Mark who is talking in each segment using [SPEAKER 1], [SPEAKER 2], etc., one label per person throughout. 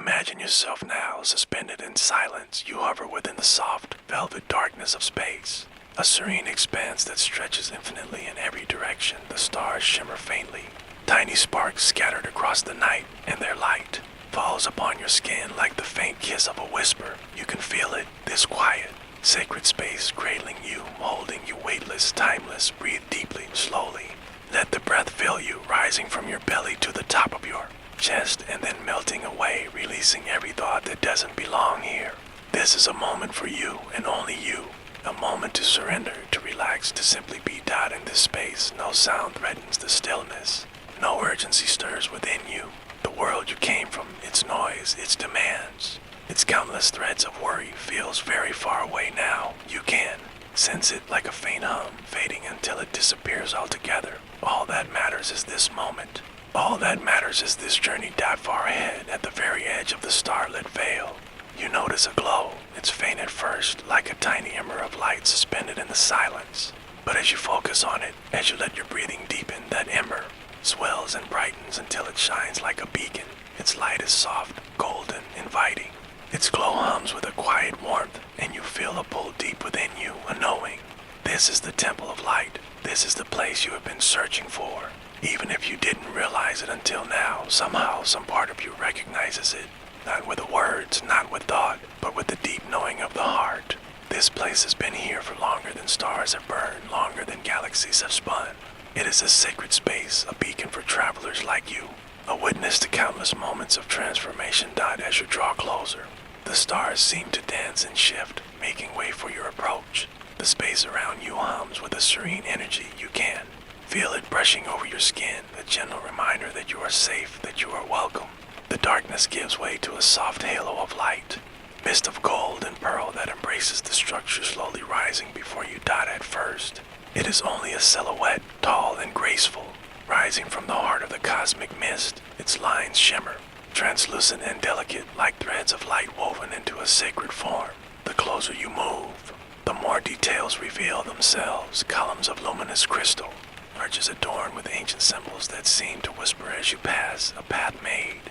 [SPEAKER 1] Imagine yourself now suspended in silence. You hover within the soft, velvet darkness of space. A serene expanse that stretches infinitely in every direction. The stars shimmer faintly. Tiny sparks scattered across the night, and their light falls upon your skin like the faint kiss of a whisper. You can feel it, this quiet, sacred space cradling you, holding you weightless, timeless. Breathe deeply, slowly. Let the breath fill you, rising from your belly to the top of your chest and then melting away, releasing every thought that doesn't belong here. This is a moment for you and only you. A moment to surrender, to relax, to simply be in this space. No sound threatens the stillness. No urgency stirs within you. The world you came from, its noise, its demands, its countless threads of worry feels very far away now. You can sense it like a faint hum, fading until it disappears altogether. All that matters is this moment. All that matters is this journey far ahead at the very edge of the starlit veil. You notice a glow. It's faint at first, like a tiny ember of light suspended in the silence. But as you focus on it, as you let your breathing deepen, that ember swells and brightens until it shines like a beacon. Its light is soft, golden, inviting. Its glow hums with a quiet warmth, and you feel a pull deep within you, a knowing. This is the temple of light. This is the place you have been searching for. Even if you didn't realize it until now, somehow some part of you recognizes it. Not with the words, not with thought, but with the deep knowing of the heart. This place has been here for longer than stars have burned, longer than galaxies have spun. It is a sacred space, a beacon for travelers like you, a witness to countless moments of transformation. As you draw closer, the stars seem to dance and shift, making way for your approach. The space around you hums with a serene energy. You can feel it brushing over your skin, a gentle reminder that you are safe, that you are welcome. The darkness gives way to a soft halo of light, mist of gold and pearl that embraces the structure, slowly rising before you. At first, it is only a silhouette, tall and graceful, rising from the heart of the cosmic mist. Its lines shimmer, translucent and delicate, like threads of light woven into a sacred form. The closer you move, the more details reveal themselves. Columns of luminous crystal, arches adorned with ancient symbols that seem to whisper as you pass, a path made.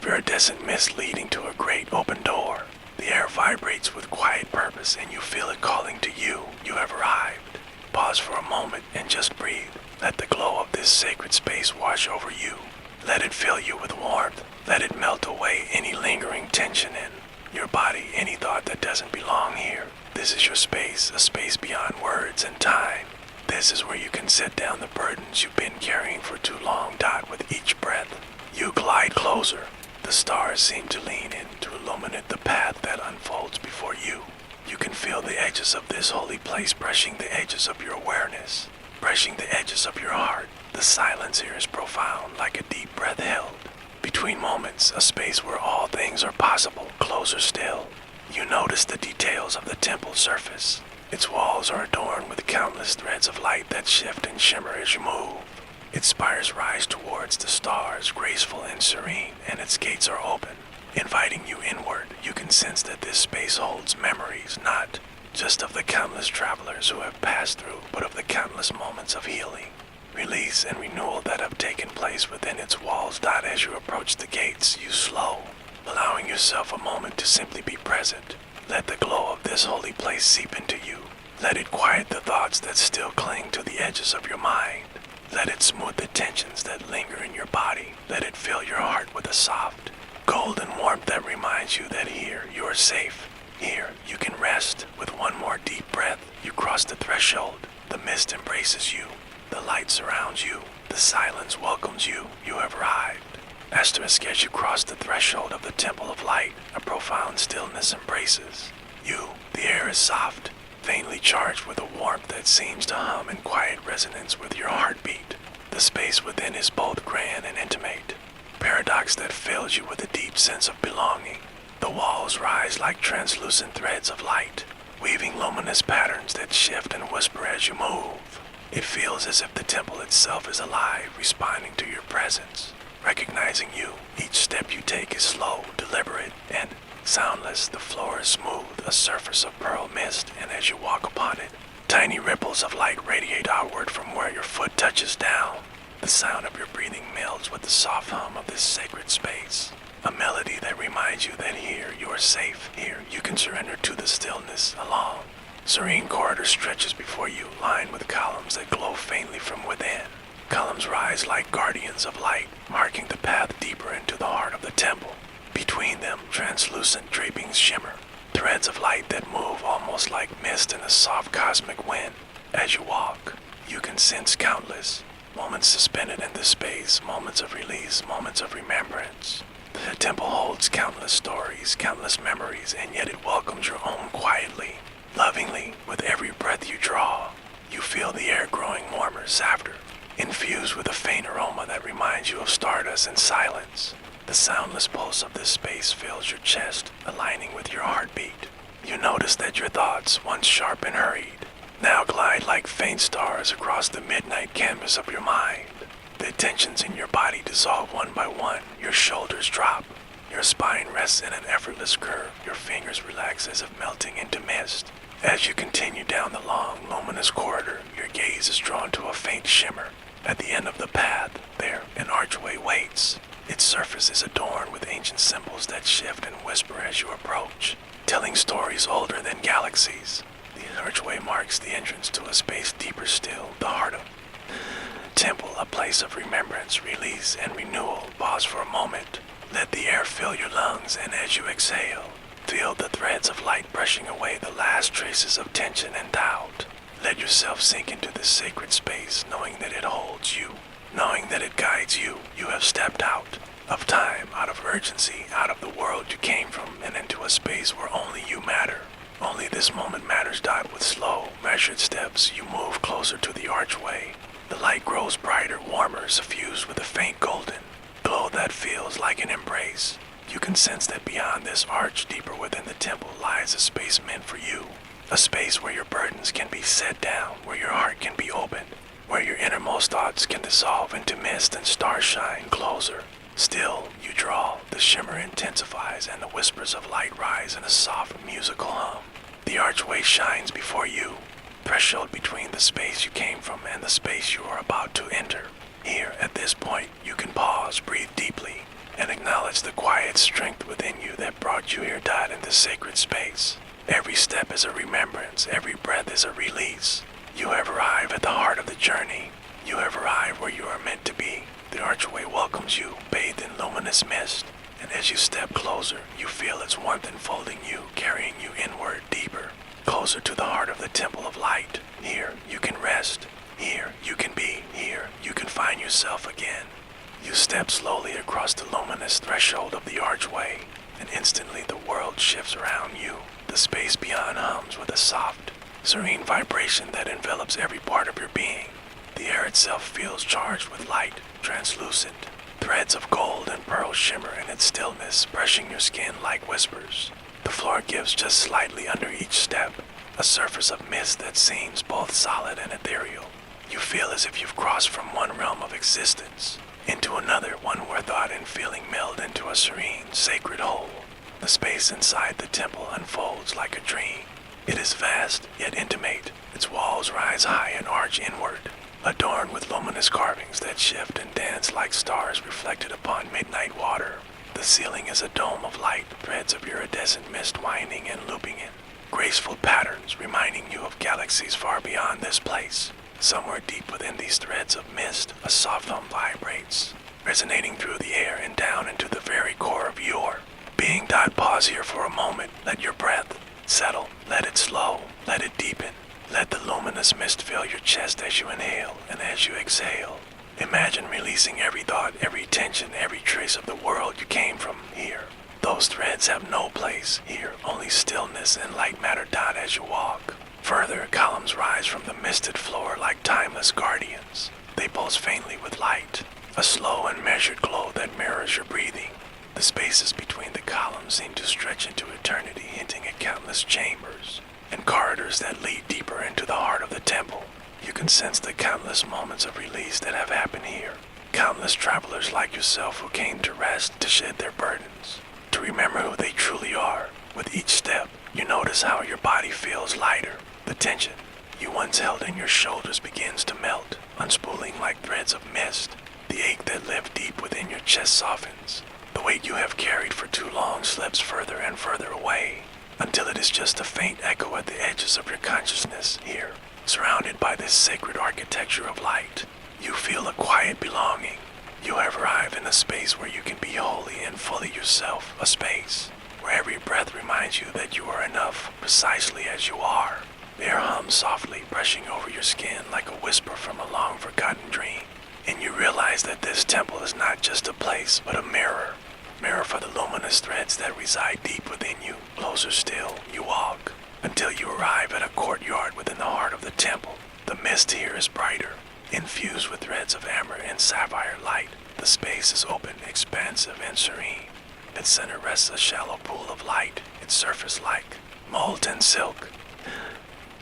[SPEAKER 1] Iridescent mist leading to a great open door. The air vibrates with quiet purpose, and you feel it calling to you. You have arrived. Pause for a moment and just breathe. Let the glow of this sacred space wash over you. Let it fill you with warmth. Let it melt away any lingering tension in your body, any thought that doesn't belong here. This is your space, a space beyond words and time. This is where you can set down the burdens you've been carrying for too long. With each breath, you glide closer. The stars seem to lean in to illuminate the path that unfolds before you. You can feel the edges of this holy place brushing the edges of your awareness, brushing the edges of your heart. The silence here is profound, like a deep breath held between moments, a space where all things are possible. Closer still, you notice the details of the temple surface. Its walls are adorned with countless threads of light that shift and shimmer as you move. Its spires rise towards the stars, graceful and serene, and its gates are open, inviting you inward. You can sense that this space holds memories, not just of the countless travelers who have passed through, but of the countless moments of healing, release, and renewal that have taken place within its walls. As you approach the gates, you slow, allowing yourself a moment to simply be present. Let the glow of this holy place seep into you. Let it quiet the thoughts that still cling to the edges of your mind. Let it smooth the tensions that linger in your body. Let it fill your heart with a soft, golden warmth that reminds you that here you are safe. Here you can rest. With one more deep breath, you cross the threshold. The mist embraces you. The light surrounds you. The silence welcomes you. You have arrived. As you cross the threshold of the temple of light, a profound stillness embraces you. The air is soft, faintly charged with a warmth that seems to hum in quiet resonance with your heartbeat. The space within is both grand and intimate, paradox that fills you with a deep sense of belonging. The walls rise like translucent threads of light, weaving luminous patterns that shift and whisper as you move. It feels as if the temple itself is alive, responding to your presence, recognizing you. Each step you take is slow, deliberate, and soundless. The floor is smooth, a surface of pearl mist, and as you walk upon it, tiny ripples of light radiate outward from where your foot touches down. The sound of your breathing melds with the soft hum of this sacred space. A melody that reminds you that here you are safe, here you can surrender to the stillness alone. Serene corridor stretches before you, lined with columns that glow faintly from within. Columns rise like guardians of light, marking the path deeper into the heart of the temple. Between them, translucent drapings shimmer, threads of light that move almost like mist in a soft cosmic wind. As you walk, you can sense countless moments suspended in this space, moments of release, moments of remembrance. The temple holds countless stories, countless memories, and yet it welcomes your own quietly, lovingly. With every breath you draw, you feel the air growing warmer, softer, infused with a faint aroma that reminds you of stardust and silence. The soundless pulse of this space fills your chest, aligning with your heartbeat. You notice that your thoughts, once sharp and hurried, now glide like faint stars across the midnight canvas of your mind. The tensions in your body dissolve one by one. Your shoulders drop. Your spine rests in an effortless curve. Your fingers relax as if melting into mist. As you continue down the long, luminous corridor, your gaze is drawn to a faint shimmer. At the end of the path, there, an archway waits. Its surface is adorned with ancient symbols that shift and whisper as you approach, telling stories older than galaxies. The archway marks the entrance to a space deeper still, the heart of temple, a place of remembrance, release, and renewal. Pause for a moment. Let the air fill your lungs, and as you exhale, feel the threads of light brushing away the last traces of tension and doubt. Let yourself sink into this sacred space, knowing that it holds you, knowing that it guides you. You have stepped out of time, out of urgency, out of the world you came from, and into a space where only you matter. Only this moment matters. With slow, measured steps, you move closer to the archway. The light grows brighter, warmer, suffused with a faint golden glow that feels like an embrace. You can sense that beyond this arch, deeper within the temple, lies a space meant for you. A space where your burdens can be set down, where your heart can be opened, where your innermost thoughts can dissolve into mist and stars shine closer. Still, you draw, the shimmer intensifies, and the whispers of light rise in a soft musical hum. The archway shines before you, threshold between the space you came from and the space you are about to enter. Here, at this point, you can pause, breathe deeply, and acknowledge the quiet strength within you that brought you here, in this sacred space. Every step is a remembrance, every breath is a release. You have arrived at the heart of the journey. You have arrived where you are meant to be. The archway welcomes you, bathed in luminous mist, and as you step closer, you feel its warmth enfolding you, carrying you inward, deeper, closer to the heart of the temple of light. Here, you can rest. Here, you can be. Here, you can find yourself again. You step slowly across the luminous threshold of the archway, and instantly the world shifts around you. The space beyond hums with a soft, serene vibration that envelops every part of your being. The air itself feels charged with light, translucent. Threads of gold and pearl shimmer in its stillness, brushing your skin like whispers. The floor gives just slightly under each step, a surface of mist that seems both solid and ethereal. You feel as if you've crossed from one realm of existence into another, one where thought and feeling meld into a serene, sacred whole. The space inside the temple unfolds like a dream. It is vast, yet intimate. Its walls rise high and arch inward, adorned with luminous carvings that shift and dance like stars reflected upon midnight water. The ceiling is a dome of light, threads of iridescent mist winding and looping in graceful patterns, reminding you of galaxies far beyond this place. Somewhere deep within these threads of mist, a soft hum vibrates, resonating through the air and down into the very core of your being. Pause here for a moment. Let your breath settle. Let it slow. Let it deepen. Let the luminous mist fill your chest as you inhale and as you exhale. Imagine releasing every thought, every tension, every trace of the world you came from here. Those threads have no place here, only stillness and light matter. As you walk further, columns rise from the misted floor like timeless guardians. They pulse faintly with light, a slow and measured glow that mirrors your breathing. The spaces between the columns seem to stretch into eternity, hinting at countless chambers and corridors that lead deeper into the heart of the temple. You can sense the countless moments of release that have happened here. Countless travelers like yourself who came to rest, to shed their burdens, to remember who they truly are. With each step, you notice how your body feels lighter. The tension you once held in your shoulders begins to melt, unspooling like threads of mist. The ache that lived deep within your chest softens, The weight you have carried for too long slips further and further away, until it is just a faint echo at the edges of your consciousness here. Surrounded by this sacred architecture of light, you feel a quiet belonging. You have arrived in a space where you can be wholly and fully yourself, a space where every breath reminds you that you are enough precisely as you are. Air hums softly, brushing over your skin like a whisper from a long-forgotten dream. And you realize that this temple is not just a place, but a mirror. Mirror for the luminous threads that reside deep within you. Closer still, you walk, until you arrive at a courtyard within the heart of the temple. The mist here is brighter, infused with threads of amber and sapphire light. The space is open, expansive, and serene. Its center rests a shallow pool of light, its surface like molten silk.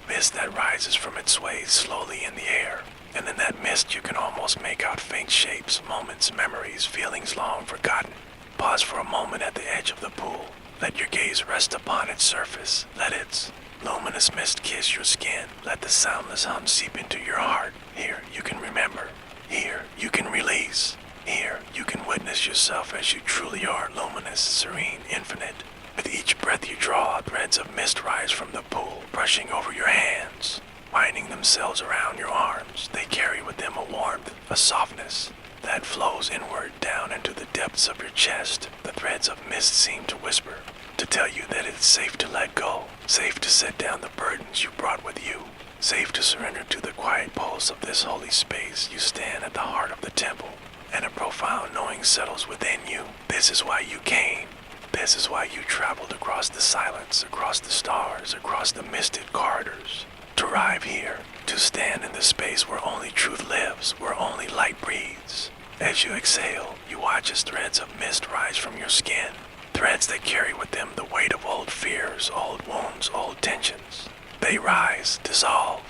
[SPEAKER 1] Mist that rises from it sways slowly in the air, and in that mist you can almost make out faint shapes, moments, memories, feelings long forgotten. Pause for a moment at the edge of the pool. Let your gaze rest upon its surface. Let its luminous mist kiss your skin. Let the soundless hum seep into your heart. Here you can remember. Here you can release. Here you can witness yourself as you truly are, luminous, serene, infinite. With each breath you draw, threads of mist rise from the pool, brushing over your hands, winding themselves around your arms. They carry with them a warmth, a softness that flows inward down into the depths of your chest. The threads of mist seem to whisper, to tell you that it's safe to let go, safe to set down the burdens you brought with you, safe to surrender to the quiet pulse of this holy space. You stand at the heart of the temple, and a profound knowing settles within you. This is why you came. This is why you traveled across the silence, across the stars, across the misted corridors, to arrive here, to stand in the space where only truth lives, where only light breathes. As you exhale, you watch as threads of mist rise from your skin, threads that carry with them the weight of old fears, old wounds, old tensions. They rise, dissolve,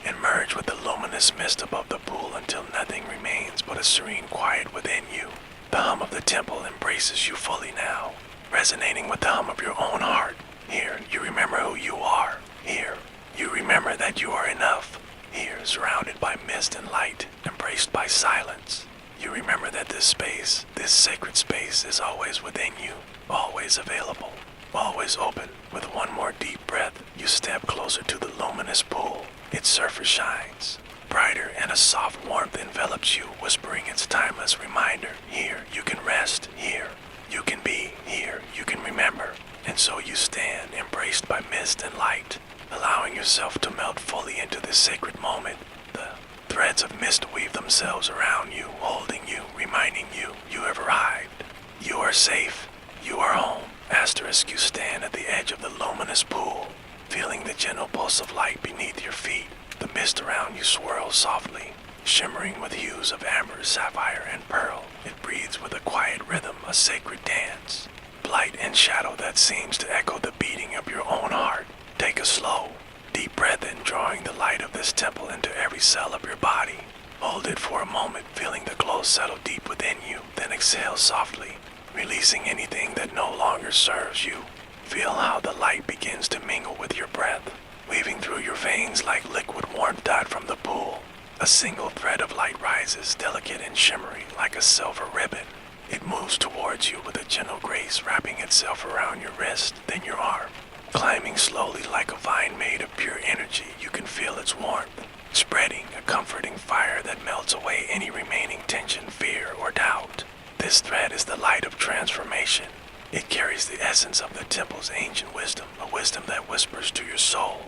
[SPEAKER 1] and merge with the luminous mist above the pool until nothing remains but a serene quiet within you. The hum of the temple embraces you fully now, resonating with the hum of your own heart. Here, you remember who you are. Here, you remember that you are enough. Here, surrounded by mist and light, embraced by silence, you remember that this space, this sacred space, is always within you, always available, always open. With one more deep breath, you step closer to the luminous pool. Its surface shines brighter, and a soft warmth envelops you, whispering its timeless reminder. Here, you can rest. Here, you can be. Here, you can remember. And so you stand, embraced by mist and light, allowing yourself to melt fully into this sacred moment. The threads of mist weave themselves around you, holding you, reminding you, you have arrived. You are safe. You are home. Asterisk, you stand at the edge of the luminous pool, feeling the gentle pulse of light beneath your feet. The mist around you swirls softly, shimmering with hues of amber, sapphire, and pearl. It breathes with a quiet rhythm, a sacred dance, light and shadow that seems to echo the beating of your own heart. Take a slow, deep breath in, drawing the light of this temple into every cell of your body. Hold it for a moment, feeling the glow settle deep within you, then exhale softly, releasing anything that no longer serves you. Feel how the light begins to mingle with your breath, weaving through your veins like liquid warmth dyed from the pool. A single thread of light rises, delicate and shimmering like a silver ribbon. It moves towards you with a gentle grace, wrapping itself around your wrist, then your arm. Climbing slowly like a vine made of pure energy, you can feel its warmth, spreading a comforting fire that melts away any remaining tension, fear, or doubt. This thread is the light of transformation. It carries the essence of the temple's ancient wisdom, a wisdom that whispers to your soul,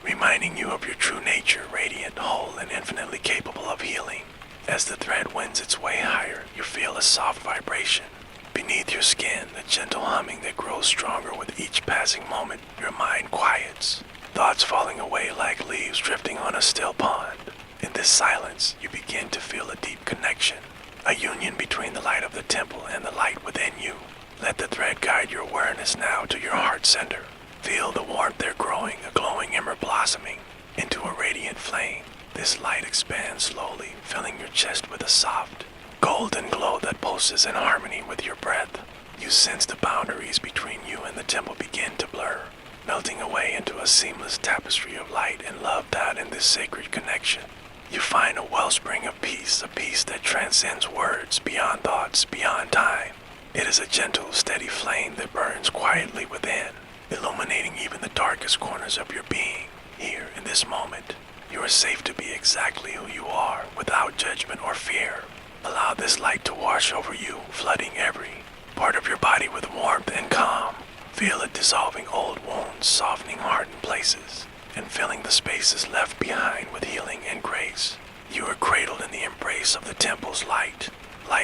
[SPEAKER 1] reminding you of your true nature, radiant, whole, and infinitely capable of healing. As the thread wends its way higher, you feel a soft vibration. Beneath your skin, a gentle humming that grows stronger with each passing moment. Your mind quiets, thoughts falling away like leaves drifting on a still pond. In this silence, you begin to feel a deep connection, a union between the light of the temple and the light within you. Let the thread guide your awareness now to your heart center. Feel the warmth there growing, a glowing ember blossoming into a radiant flame. This light expands slowly, filling your chest with a soft, golden glow that pulses in harmony with your breath. You sense the boundaries between you and the temple begin to blur, melting away into a seamless tapestry of light and love that in this sacred connection. You find a wellspring of peace, a peace that transcends words, beyond thoughts, beyond time. It is a gentle, steady flame that burns quietly within, illuminating even the darkest corners of your being. Here, in this moment, you are safe to be exactly who you are, without judgment or fear. Allow this light to wash over you, flooding every part of your body with warmth and calm. Feel it dissolving old wounds, softening hardened places, and filling the spaces left behind with healing and grace. You are cradled in the embrace of the temple's light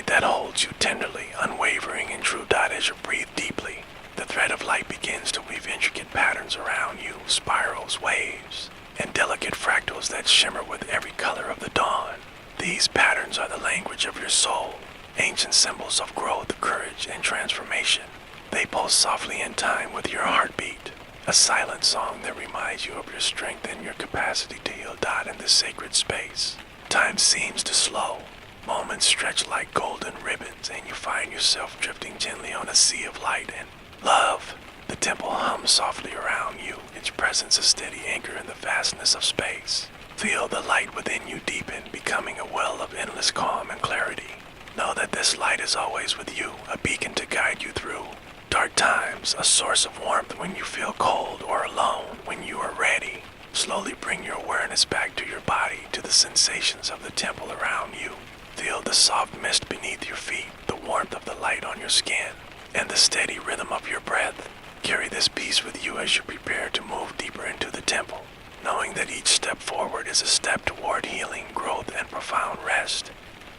[SPEAKER 1] that holds you tenderly, unwavering and true. As you breathe deeply, the thread of light begins to weave intricate patterns around you, spirals, waves, and delicate fractals that shimmer with every color of the dawn. These patterns are the language of your soul, ancient symbols of growth, courage, and transformation. They pulse softly in time with your heartbeat, a silent song that reminds you of your strength and your capacity to heal. In this sacred space, time seems to slow. Moments stretch like golden ribbons, and you find yourself drifting gently on a sea of light and love. The temple hums softly around you, its presence a steady anchor in the vastness of space. Feel the light within you deepen, becoming a well of endless calm and clarity. Know that this light is always with you, a beacon to guide you through dark times, a source of warmth when you feel cold or alone. When you are ready, slowly bring your awareness back to your body, to the sensations of the temple around you. Feel the soft mist beneath your feet, the warmth of the light on your skin, and the steady rhythm of your breath. Carry this peace with you as you prepare to move deeper into the temple, knowing that each step forward is a step toward healing, growth, and profound rest.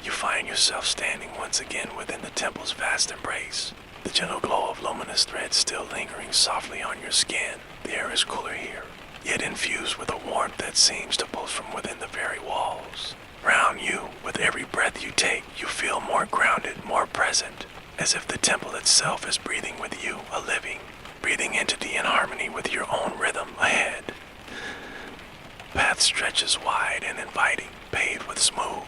[SPEAKER 1] You find yourself standing once again within the temple's vast embrace, the gentle glow of luminous threads still lingering softly on your skin. The air is cooler here, yet infused with a warmth that seems to pulse from within the very walls. Around you, with every breath you take, you feel more grounded, more present, as if the temple itself is breathing with you, a living, breathing entity in harmony with your own rhythm. Ahead, path stretches wide and inviting, paved with smooth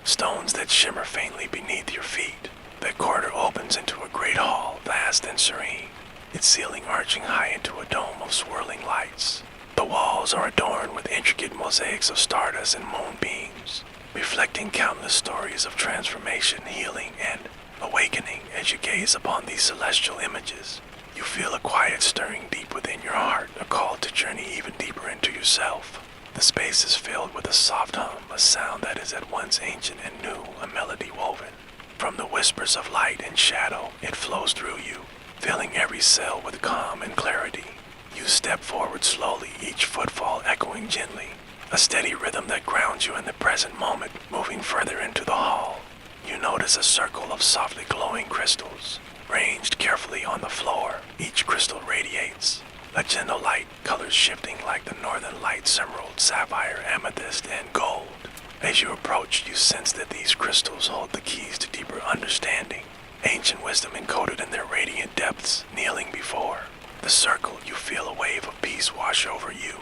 [SPEAKER 1] stones that shimmer faintly beneath your feet. The corridor opens into a great hall, vast and serene, its ceiling arching high into a dome of swirling lights. The walls are adorned with intricate mosaics of stardust and moonbeams, reflecting countless stories of transformation, healing, and awakening. As you gaze upon these celestial images, you feel a quiet stirring deep within your heart, a call to journey even deeper into yourself. The space is filled with a soft hum, a sound that is at once ancient and new, a melody woven from the whispers of light and shadow. It flows through you, filling every cell with calm and clarity. You step forward slowly, each footfall echoing gently, a steady rhythm that grounds you in the present moment. Moving further into the hall, you notice a circle of softly glowing crystals, ranged carefully on the floor. Each crystal radiates a gentle light, colors shifting like the northern lights: emerald, sapphire, amethyst, and gold. As you approach, you sense that these crystals hold the keys to deeper understanding, ancient wisdom encoded in their radiant depths. Kneeling before the circle, you feel a wave of peace wash over you.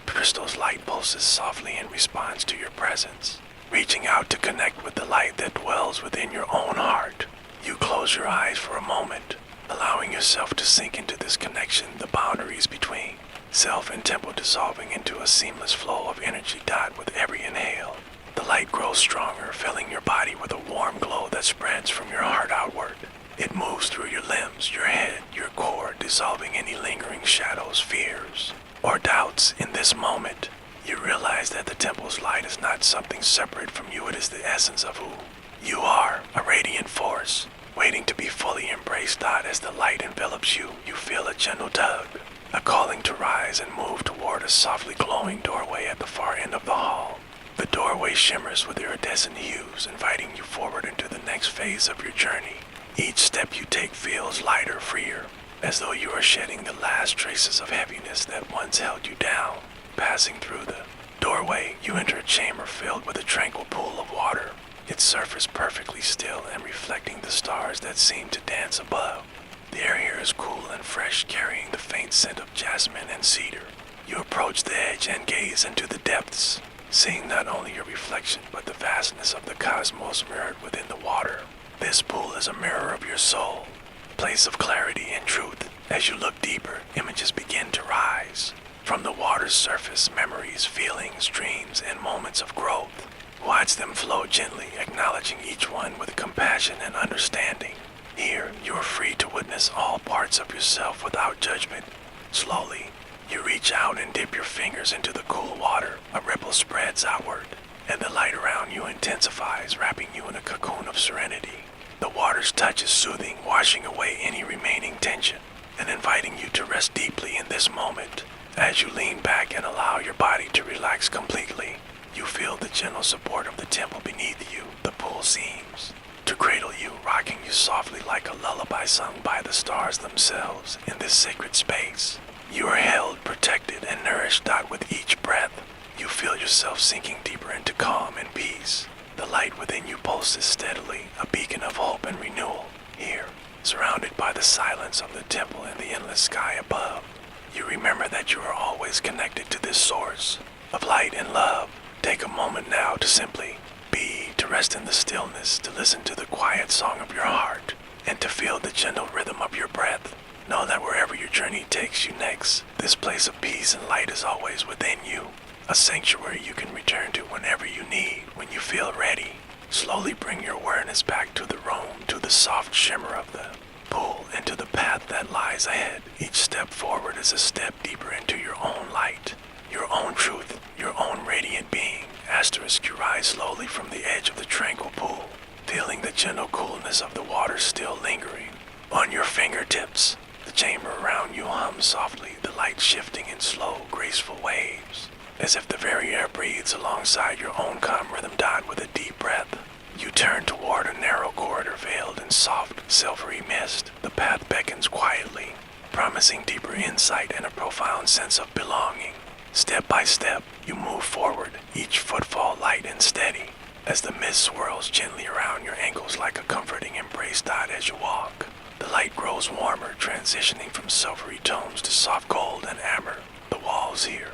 [SPEAKER 1] The crystal's light pulses softly in response to your presence, reaching out to connect with the light that dwells within your own heart. You close your eyes for a moment, allowing yourself to sink into this connection, the boundaries between self and temple dissolving into a seamless flow of energy. With every inhale, the light grows stronger, filling your body with a warm glow that spreads from your heart outward. It moves through your limbs, your head, your core, dissolving any lingering shadows, fears, or doubts. In this moment, you realize that the temple's light is not something separate from you. It is the essence of who you are, a radiant force, waiting to be fully embraced. As the light envelops you, you feel a gentle tug, a calling to rise and move toward a softly glowing doorway at the far end of the hall. The doorway shimmers with iridescent hues, inviting you forward into the next phase of your journey. Each step you take feels lighter, freer, as though you are shedding the last traces of heaviness that once held you down. Passing through the doorway, you enter a chamber filled with a tranquil pool of water, its surface perfectly still and reflecting the stars that seem to dance above. The air here is cool and fresh, carrying the faint scent of jasmine and cedar. You approach the edge and gaze into the depths, seeing not only your reflection but the vastness of the cosmos mirrored within the water. This pool is a mirror of your soul, a place of clarity and truth. As you look deeper, images begin to rise. From the water's surface, memories, feelings, dreams, and moments of growth. Watch them flow gently, acknowledging each one with compassion and understanding. Here, you are free to witness all parts of yourself without judgment. Slowly, you reach out and dip your fingers into the cool water. A ripple spreads outward, and the light around you intensifies, wrapping you in a cocoon of serenity. The water's touch is soothing, washing away any remaining tension, and inviting you to rest deeply in this moment. As you lean back and allow your body to relax completely, you feel the gentle support of the temple beneath you. The pool seems to cradle you, rocking you softly like a lullaby sung by the stars themselves. In this sacred space, you are held, protected, and nourished. With each breath, you feel yourself sinking deeper into calm and peace. The light within you pulses steadily, a beacon of hope and renewal. Here, surrounded by the silence of the temple and the endless sky above, you remember that you are always connected to this source of light and love. Take a moment now to simply be, to rest in the stillness, to listen to the quiet song of your heart, and to feel the gentle rhythm of your breath. Know that wherever your journey takes you next, this place of peace and light is always within you, a sanctuary you can return to whenever you need. When you feel ready, slowly bring your awareness back to the room, to the soft shimmer of the pool, and to the path that lies ahead. Each step forward is a step deeper into your own light, your own truth, your own radiant being. Asterisk, you rise slowly from the edge of the tranquil pool, feeling the gentle coolness of the water still lingering on your fingertips. The chamber around you hums softly, the light shifting in slow, graceful waves, as if the very air breathes alongside your own calm rhythm. With a deep breath, you turn toward a narrow corridor veiled in soft, silvery mist. The path beckons quietly, promising deeper insight and a profound sense of belonging. Step by step, you move forward, each footfall light and steady, as the mist swirls gently around your ankles like a comforting embrace. As you walk, the light grows warmer, transitioning from silvery tones to soft gold and amber. The walls here,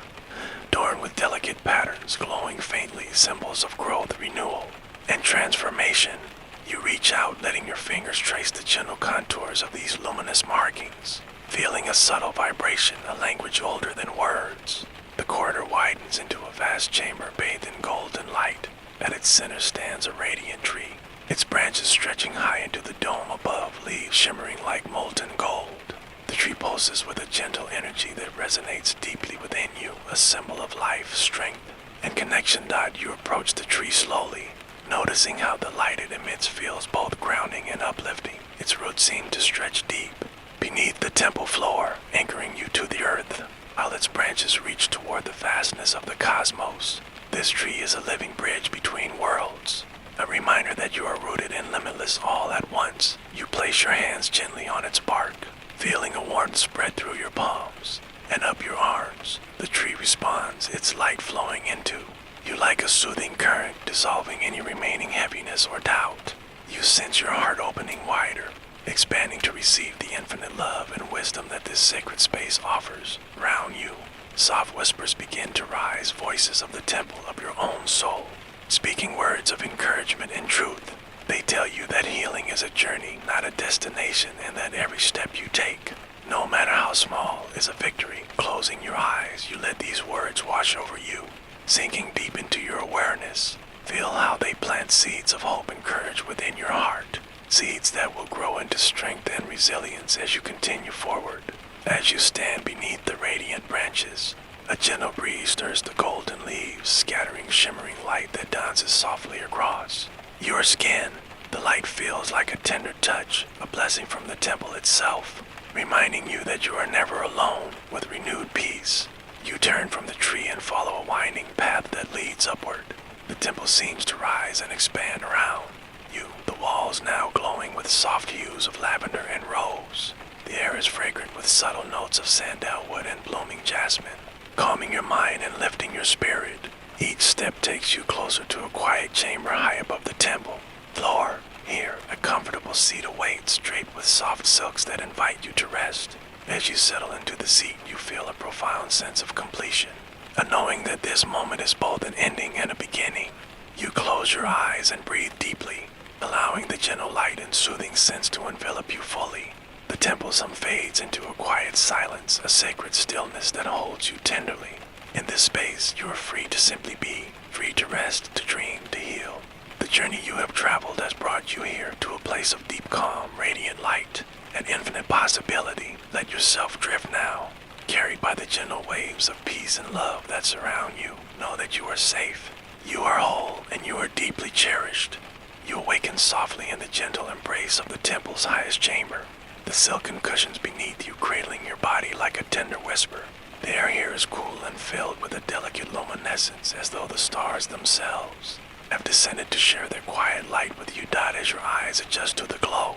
[SPEAKER 1] adorned with delicate patterns, glowing faintly, symbols of growth, renewal, and transformation. You reach out, letting your fingers trace the gentle contours of these luminous markings, feeling a subtle vibration, a language older than words. The corridor widens into a vast chamber bathed in golden light. At its center stands a radiant tree, its branches stretching high into the dome above, leaves shimmering like molten gold. The tree pulses with a gentle energy that resonates deeply within you, a symbol of life, strength, and connection. You approach the tree slowly, noticing how the light it emits feels both grounding and uplifting. Its roots seem to stretch deep beneath the temple floor, anchoring you to the earth, while its branches reach toward the vastness of the cosmos. This tree is a living bridge between worlds, a reminder that you are rooted in limitless all at once. You place your hands gently on its bark, feeling a warmth spread through your palms and up your arms. The tree responds, its light flowing into you like a soothing current, dissolving any remaining heaviness or doubt. You sense your heart opening wider, expanding to receive the infinite love and wisdom that this sacred space offers. Around you, soft whispers begin to rise, voices of the temple of your own soul, speaking words of encouragement and truth. They tell you that healing is a journey, not a destination, and that every step you take, no matter how small, is a victory. Closing your eyes, you let these words wash over you, sinking deep into your awareness. Feel how they plant seeds of hope and courage within your heart, seeds that will grow into strength and resilience as you continue forward. As you stand beneath the radiant branches, a gentle breeze stirs the golden leaves, scattering shimmering light that dances softly across your skin. The light feels like a tender touch, a blessing from the temple itself, reminding you that you are never alone. With renewed peace, you turn from the tree and follow a winding path that leads upward. The temple seems to rise and expand around you, the walls now glowing with soft hues of lavender and rose. The air is fragrant with subtle notes of sandalwood and blooming jasmine, calming your mind and lifting your spirit. Each step takes you closer to a quiet chamber high above the temple floor. Here, a comfortable seat awaits, draped with soft silks that invite you to rest. As you settle into the seat, you feel a profound sense of completion, a knowing that this moment is both an ending and a beginning. You close your eyes and breathe deeply, allowing the gentle light and soothing scents to envelop you fully. The temple fades into a quiet silence, a sacred stillness that holds you tenderly. In this space, you are free to simply be, free to rest, to dream, to heal. The journey you have traveled has brought you here to a place of deep calm, radiant light, and infinite possibility. Let yourself drift now, carried by the gentle waves of peace and love that surround you. Know that you are safe, you are whole, and you are deeply cherished. You awaken softly in the gentle embrace of the temple's highest chamber, the silken cushions beneath you cradling your body like a tender whisper. The air here is cool and filled with a delicate luminescence, as though the stars themselves have descended to share their quiet light with you. As your eyes adjust to the glow,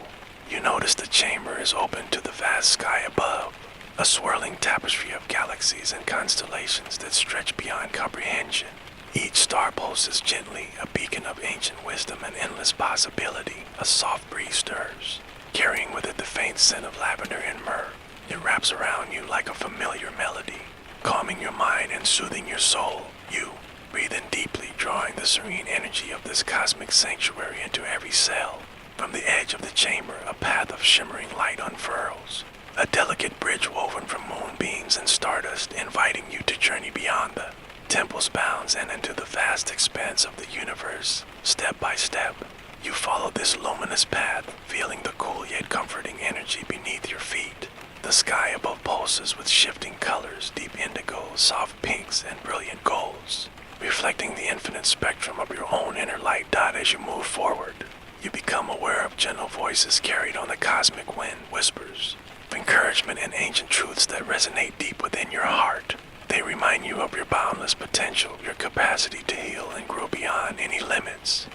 [SPEAKER 1] you notice the chamber is open to the vast sky above, a swirling tapestry of galaxies and constellations that stretch beyond comprehension. Each star pulses gently, a beacon of ancient wisdom and endless possibility. A soft breeze stirs, carrying with it the faint scent of lavender and myrrh. It wraps around you like a familiar melody, calming your mind and soothing your soul. You breathe in deeply, drawing the serene energy of this cosmic sanctuary into every cell. From the edge of the chamber, a path of shimmering light unfurls, a delicate bridge woven from moonbeams and stardust, inviting you to journey beyond the temple's bounds and into the vast expanse of the universe. Step by step, you follow this luminous path, feeling the cool yet comforting energy beneath your feet. The sky above pulses with shifting colors, deep indigo, soft pinks, and brilliant golds, reflecting the infinite spectrum of your own inner light. As you move forward, you become aware of gentle voices carried on the cosmic wind, whispers of encouragement and ancient truths that resonate deep within your heart. They remind you of your boundless potential, your capacity to heal and grow beyond any limits.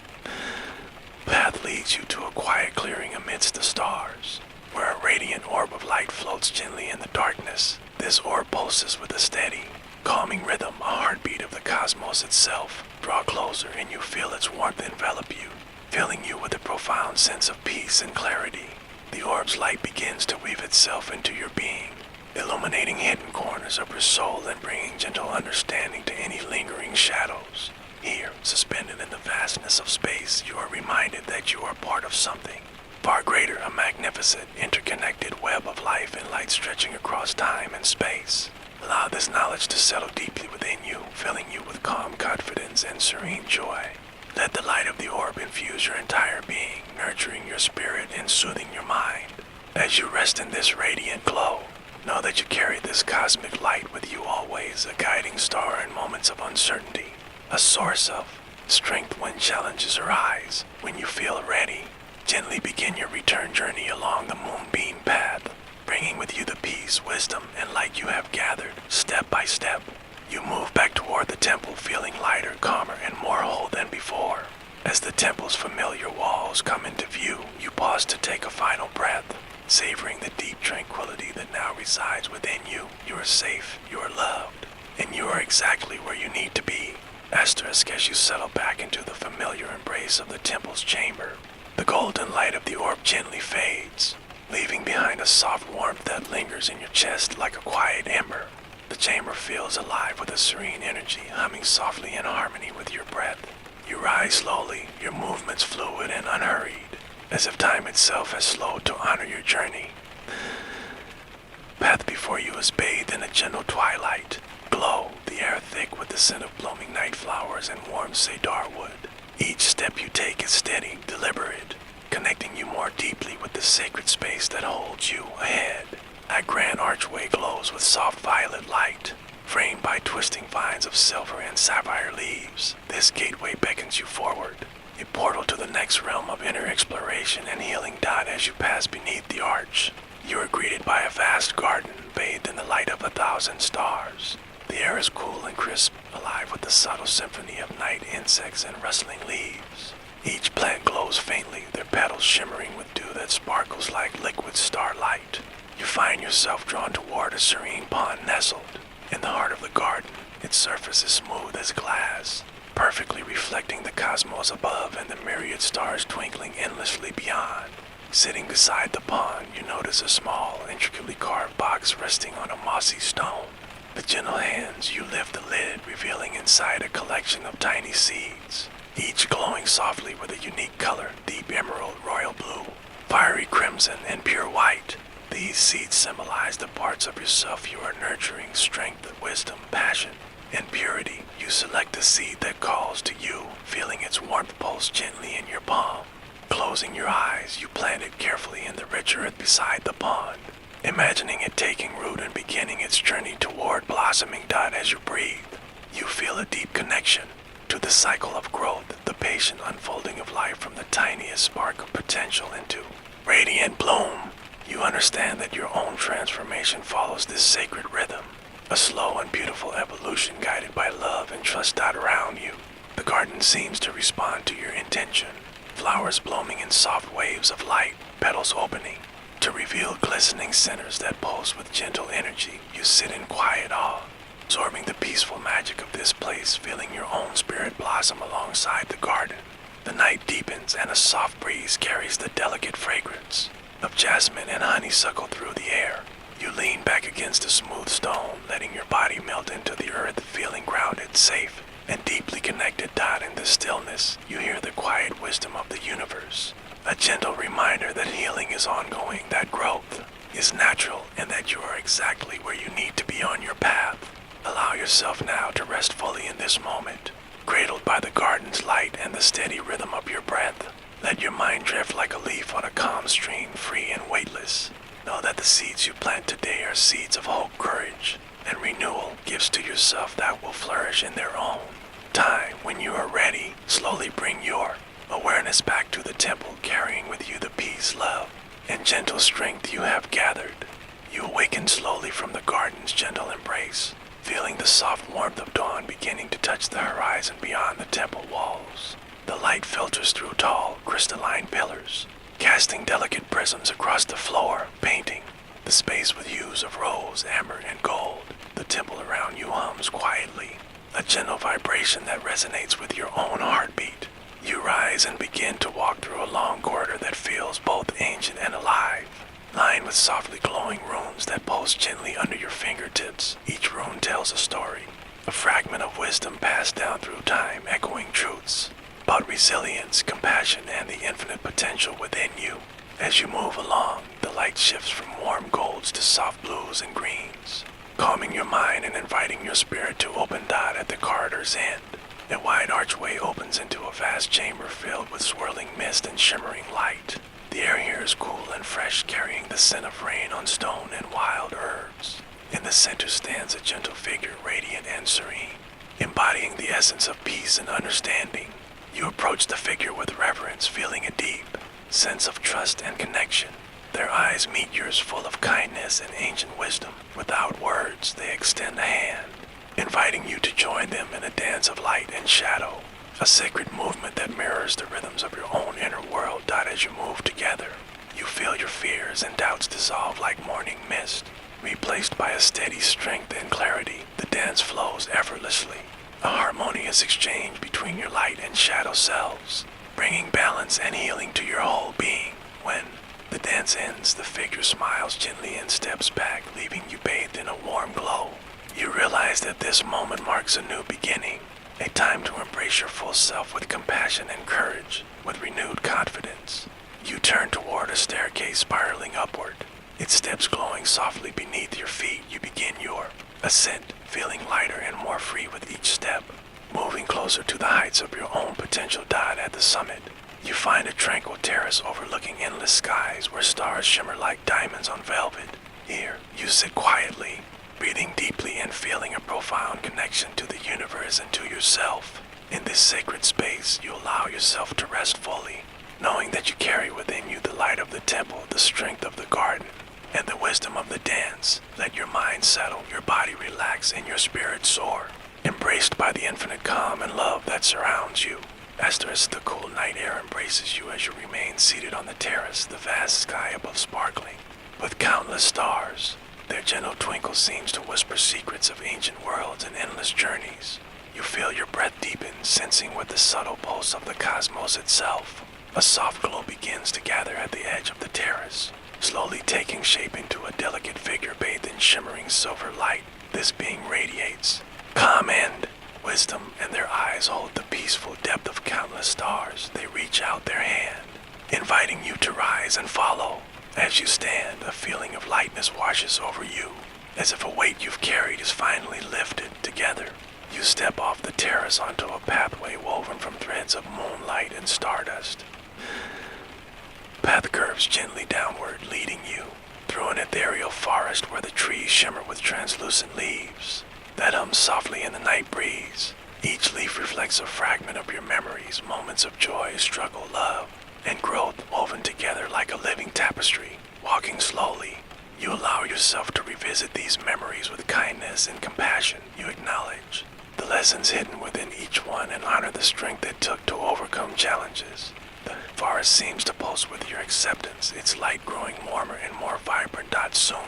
[SPEAKER 1] The path leads you to a quiet clearing amidst the stars, where a radiant orb of light floats gently in the darkness. This orb pulses with a steady, calming rhythm, a heartbeat of the cosmos itself. Draw closer and you feel its warmth envelop you, filling you with a profound sense of peace and clarity. The orb's light begins to weave itself into your being, illuminating hidden corners of your soul and bringing gentle understanding to any lingering shadows. Here, suspended in the vastness of space, you are reminded that you are part of something far greater, a magnificent, interconnected web of life and light stretching across time and space. Allow this knowledge to settle deeply within you, filling you with calm confidence and serene joy. Let the light of the orb infuse your entire being, nurturing your spirit and soothing your mind. As you rest in this radiant glow, know that you carry this cosmic light with you always, a guiding star in moments of uncertainty, a source of strength when challenges arise. When you feel ready, gently begin your return journey along the moonbeam path, bringing with you the peace, wisdom, and light you have gathered. Step by step, you move back toward the temple, feeling lighter, calmer, and more whole than before. As the temple's familiar walls come into view, you pause to take a final breath, savoring the deep tranquility that now resides within you. You are safe, you are loved, and you are exactly where you need to be. Asterisk, as you settle back into the familiar embrace of the temple's chamber, the golden light of the orb gently fades, leaving behind a soft warmth that lingers in your chest like a quiet ember. The chamber feels alive with a serene energy, humming softly in harmony with your breath. You rise slowly, your movements fluid and unhurried, as if time itself has slowed to honor your journey. The path before you is bathed in a gentle twilight glow, the air thick with the scent of blooming night flowers and warm cedar wood. Each step you take is steady, deliberate, connecting you more deeply with the sacred space that holds you ahead. A grand archway glows with soft violet light, framed by twisting vines of silver and sapphire leaves. This gateway beckons you forward, a portal to the next realm of inner exploration and healing. As you pass beneath the arch, you are greeted by a vast garden bathed in the light of 1,000 stars. The air is cool and crisp, alive with the subtle symphony of night insects and rustling leaves. Each plant glows faintly, their petals shimmering with dew that sparkles like liquid starlight. You find yourself drawn toward a serene pond nestled in the heart of the garden. Its surface is smooth as glass, perfectly reflecting the cosmos above and the myriad stars twinkling endlessly beyond. Sitting beside the pond, you notice a small, intricately carved box resting on a mossy stone. With gentle hands, you lift the lid, revealing inside a collection of tiny seeds, each glowing softly with a unique color: deep emerald, royal blue, fiery crimson, and pure white. These seeds symbolize the parts of yourself you are nurturing: strength, wisdom, passion, In purity, you select a seed that calls to you, feeling its warmth pulse gently in your palm. Closing your eyes, you plant it carefully in the rich earth beside the pond, imagining it taking root and beginning its journey toward blossoming. As you breathe, you feel a deep connection to the cycle of growth, the patient unfolding of life from the tiniest spark of potential into radiant bloom. You understand that your own transformation follows this sacred rhythm, a slow and beautiful evolution guided by love and trust. Around you, the garden seems to respond to your intention, flowers blooming in soft waves of light, petals opening to reveal glistening centers that pulse with gentle energy. You sit in quiet awe, absorbing the peaceful magic of this place, feeling your own spirit blossom alongside the garden. The night deepens and a soft breeze carries the delicate fragrance of jasmine and honeysuckle through the air. You lean back against a smooth stone, letting your body melt into the earth, feeling grounded, safe, and deeply connected. In the stillness, you hear the quiet wisdom of the universe, a gentle reminder that healing is ongoing, that growth is natural, and that you are exactly where you need to be on your path. Allow yourself now to rest fully in this moment, cradled by the garden's light and the steady rhythm of your breath. Let your mind drift like a leaf on a calm stream, free and weightless. Know that the seeds you plant today are seeds of hope, courage, and renewal, gifts to yourself that will flourish in their own time. When you are ready, slowly bring your awareness back to the temple, carrying with you the peace, love, and gentle strength you have gathered. You awaken slowly from the garden's gentle embrace, feeling the soft warmth of dawn beginning to touch the horizon beyond the temple walls. The light filters through tall, crystalline pillars, casting delicate prisms across the floor, painting the space with hues of rose, amber, and gold. The temple around you hums quietly, a gentle vibration that resonates with your own heartbeat. You rise and begin to walk through a long corridor that feels both ancient and alive, lined with softly glowing runes that pulse gently under your fingertips. Each rune tells a story, a fragment of wisdom passed down through time, echoing truths about resilience, compassion, and the infinite potential within you. As you move along, the light shifts from warm golds to soft blues and greens, calming your mind and inviting your spirit to open. At the corridor's end, a wide archway opens into a vast chamber filled with swirling mist and shimmering light. The air here is cool and fresh, carrying the scent of rain on stone and wild herbs. In the center stands a gentle figure, radiant and serene, embodying the essence of peace and understanding. You approach the figure with reverence, feeling a deep sense of trust and connection. Their eyes meet yours, full of kindness and ancient wisdom. Without words, they extend a hand, inviting you to join them in a dance of light and shadow, a sacred movement that mirrors the rhythms of your own inner world. As you move together, you feel your fears and doubts dissolve like morning mist, replaced by a steady strength and clarity. The dance flows effortlessly, a harmonious exchange between your light and shadow selves, bringing balance and healing to your whole being. When the dance ends, the figure smiles gently and steps back, leaving you bathed in a warm glow. You realize that this moment marks a new beginning, a time to embrace your full self with compassion and courage. With renewed confidence, you turn toward a staircase spiraling upward, its steps glowing softly beneath your feet. You begin your ascent, feeling lighter and more free with each step, moving closer to the heights of your own potential. At the summit, you find a tranquil terrace overlooking endless skies where stars shimmer like diamonds on velvet. Here, you sit quietly, breathing deeply and feeling a profound connection to the universe and to yourself. In this sacred space, you allow yourself to rest fully, knowing that you carry within you the light of the temple, the strength of the garden, and the wisdom of the dance. Let your mind settle, your body relax, and your spirit soar, embraced by the infinite calm and love that surrounds you. As the cool night air embraces you as you remain seated on the terrace, the vast sky above sparkling with countless stars. Their gentle twinkle seems to whisper secrets of ancient worlds and endless journeys. You feel your breath deepen, sensing with the subtle pulse of the cosmos itself. A soft glow begins to gather at the edge of the terrace, slowly taking shape into a delicate figure bathed in shimmering silver light. This being radiates calm and wisdom, and their eyes hold the peaceful depth of countless stars. They reach out their hand, inviting you to rise and follow. As you stand, a feeling of lightness washes over you, as if a weight you've carried is finally lifted. Together, You step off the terrace onto a pathway woven from threads of moonlight and stardust. Path curves gently downward, leading you through an ethereal forest where the trees shimmer with translucent leaves that hum softly in the night breeze. Each leaf reflects a fragment of your memories, moments of joy, struggle, love, and growth woven together like a living tapestry. Walking slowly, you allow yourself to revisit these memories with kindness and compassion. You acknowledge the lessons hidden within each one and honor the strength it took to overcome challenges. The forest seems to pulse with your acceptance, its light growing warmer and more vibrant. Soon,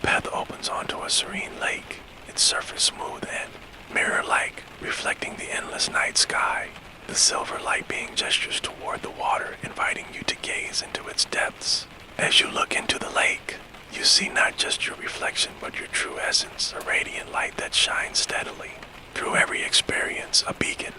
[SPEAKER 1] path opens onto a serene lake, its surface smooth and mirror-like, reflecting the endless night sky. The silver light being gestures toward the water, inviting you to gaze into its depths. As you look into the lake, you see not just your reflection but your true essence, a radiant light that shines steadily. Through every experience, a beacon,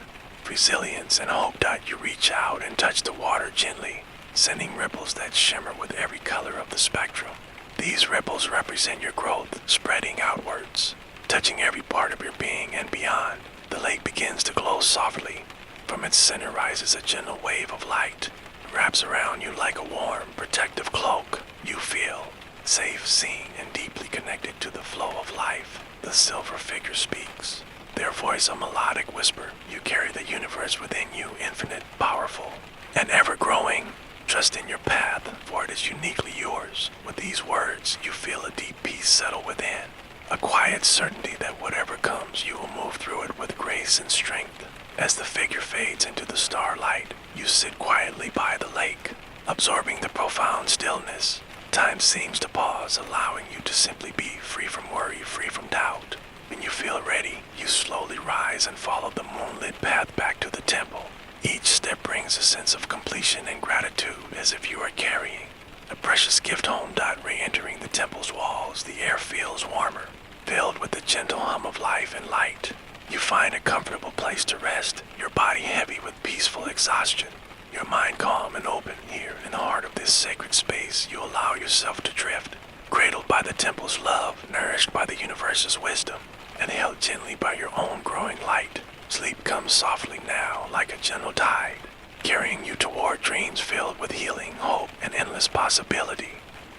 [SPEAKER 1] resilience, and hope. You reach out and touch the water gently, sending ripples that shimmer with every color of the spectrum. These ripples represent your growth, spreading outwards, touching every part of your being and beyond. The lake begins to glow softly. From its center rises a gentle wave of light. It wraps around you like a warm, protective cloak. You feel safe, seen, and deeply connected to the flow of life. The silver figure speaks, their voice a melodic whisper. You carry the universe within you, infinite, powerful, and ever-growing. Trust in your path, for it is uniquely yours. With these words, you feel a deep peace settle within, a quiet certainty that whatever comes, you will move through it with grace and strength. As the figure fades into the starlight, you sit quietly by the lake, absorbing the profound stillness. Time seems to pause, allowing you to simply be, free from worry, free from doubt. When you feel ready, you slowly rise and follow the moonlit path back to the temple. Each step brings a sense of completion and gratitude, as if you are carrying a precious gift home. Re-entering the temple's walls, the air feels warmer, filled with the gentle hum of life and light. You find a comfortable place to rest, your body heavy with peaceful exhaustion, your mind calm and open. Here, in the heart of this sacred space, you allow yourself to drift, cradled by the temple's love, nourished by the universe's wisdom, and held gently by your own growing light. Sleep comes softly now, like a gentle tide, carrying you toward dreams filled with healing, hope, and endless possibility.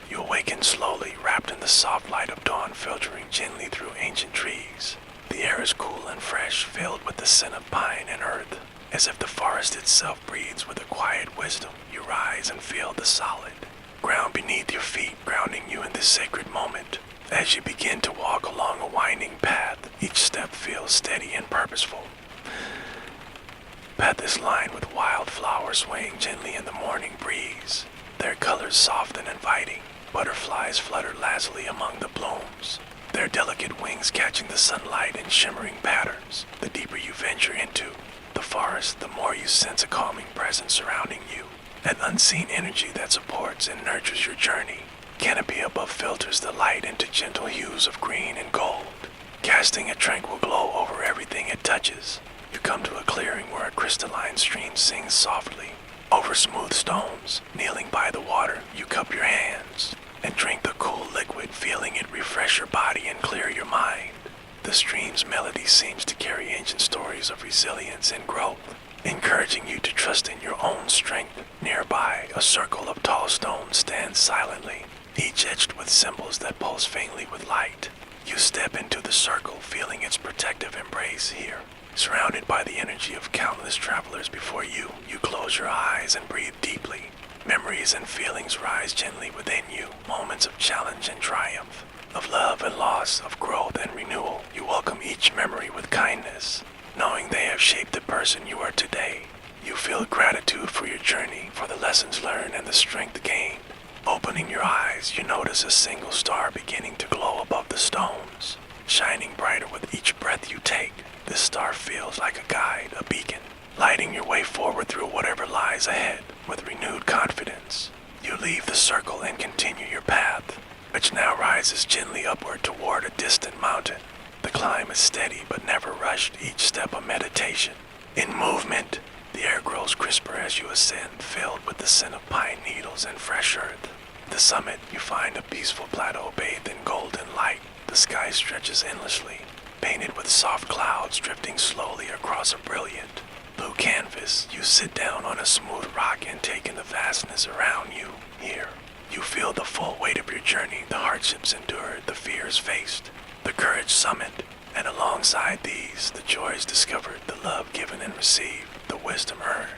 [SPEAKER 1] You awaken slowly, wrapped in the soft light of dawn, filtering gently through ancient trees. The air is cool and fresh, filled with the scent of pine and earth, as if the forest itself breathes with a quiet wisdom. You rise and feel the solid ground beneath your feet, grounding you in this sacred moment. As you begin to walk along a winding path, each step feels steady and purposeful. Path is lined with wildflowers swaying gently in the morning breeze, their colors soft and inviting. Butterflies flutter lazily among the blooms, their delicate wings catching the sunlight in shimmering patterns. The deeper you venture into the forest, the more you sense a calming presence surrounding you, an unseen energy that supports and nurtures your journey. Canopy above filters the light into gentle hues of green and gold, casting a tranquil glow over everything it touches. You come to a clearing where a crystalline stream sings softly over smooth stones. Kneeling by the water, you cup your hands and drink the cool liquid, feeling it refresh your body and clear your mind. The stream's melody seems to carry ancient stories of resilience and growth, encouraging you to trust in your own strength. Nearby, a circle of tall stones stands silently, each etched with symbols that pulse faintly with light. You step into the circle, feeling its protective embrace. Here, surrounded by the energy of countless travelers before you, you close your eyes and breathe deeply. Memories and feelings rise gently within you, moments of challenge and triumph, of love and loss, of growth and renewal. You welcome each memory with kindness, knowing they have shaped the person you are today. You feel gratitude for your journey, for the lessons learned and the strength gained. Opening your eyes, you notice a single star beginning to glow above the stones, shining brighter with each breath you take. This star feels like a guide, a beacon, lighting your way forward through whatever lies ahead. With renewed confidence, you leave the circle and continue your path, which now rises gently upward toward a distant mountain. The climb is steady but never rushed, each step a meditation. In movement, the air grows crisper as you ascend, filled with the scent of pine needles and fresh earth. At the summit, you find a peaceful plateau bathed in golden light. The sky stretches endlessly, painted with soft clouds drifting slowly across a brilliant blue canvas. You sit down on a smooth rock and take in the vastness around you. Here, you feel the full weight of your journey, the hardships endured, the fears faced, the courage summoned, and alongside these, the joys discovered, the love given and received, the wisdom earned.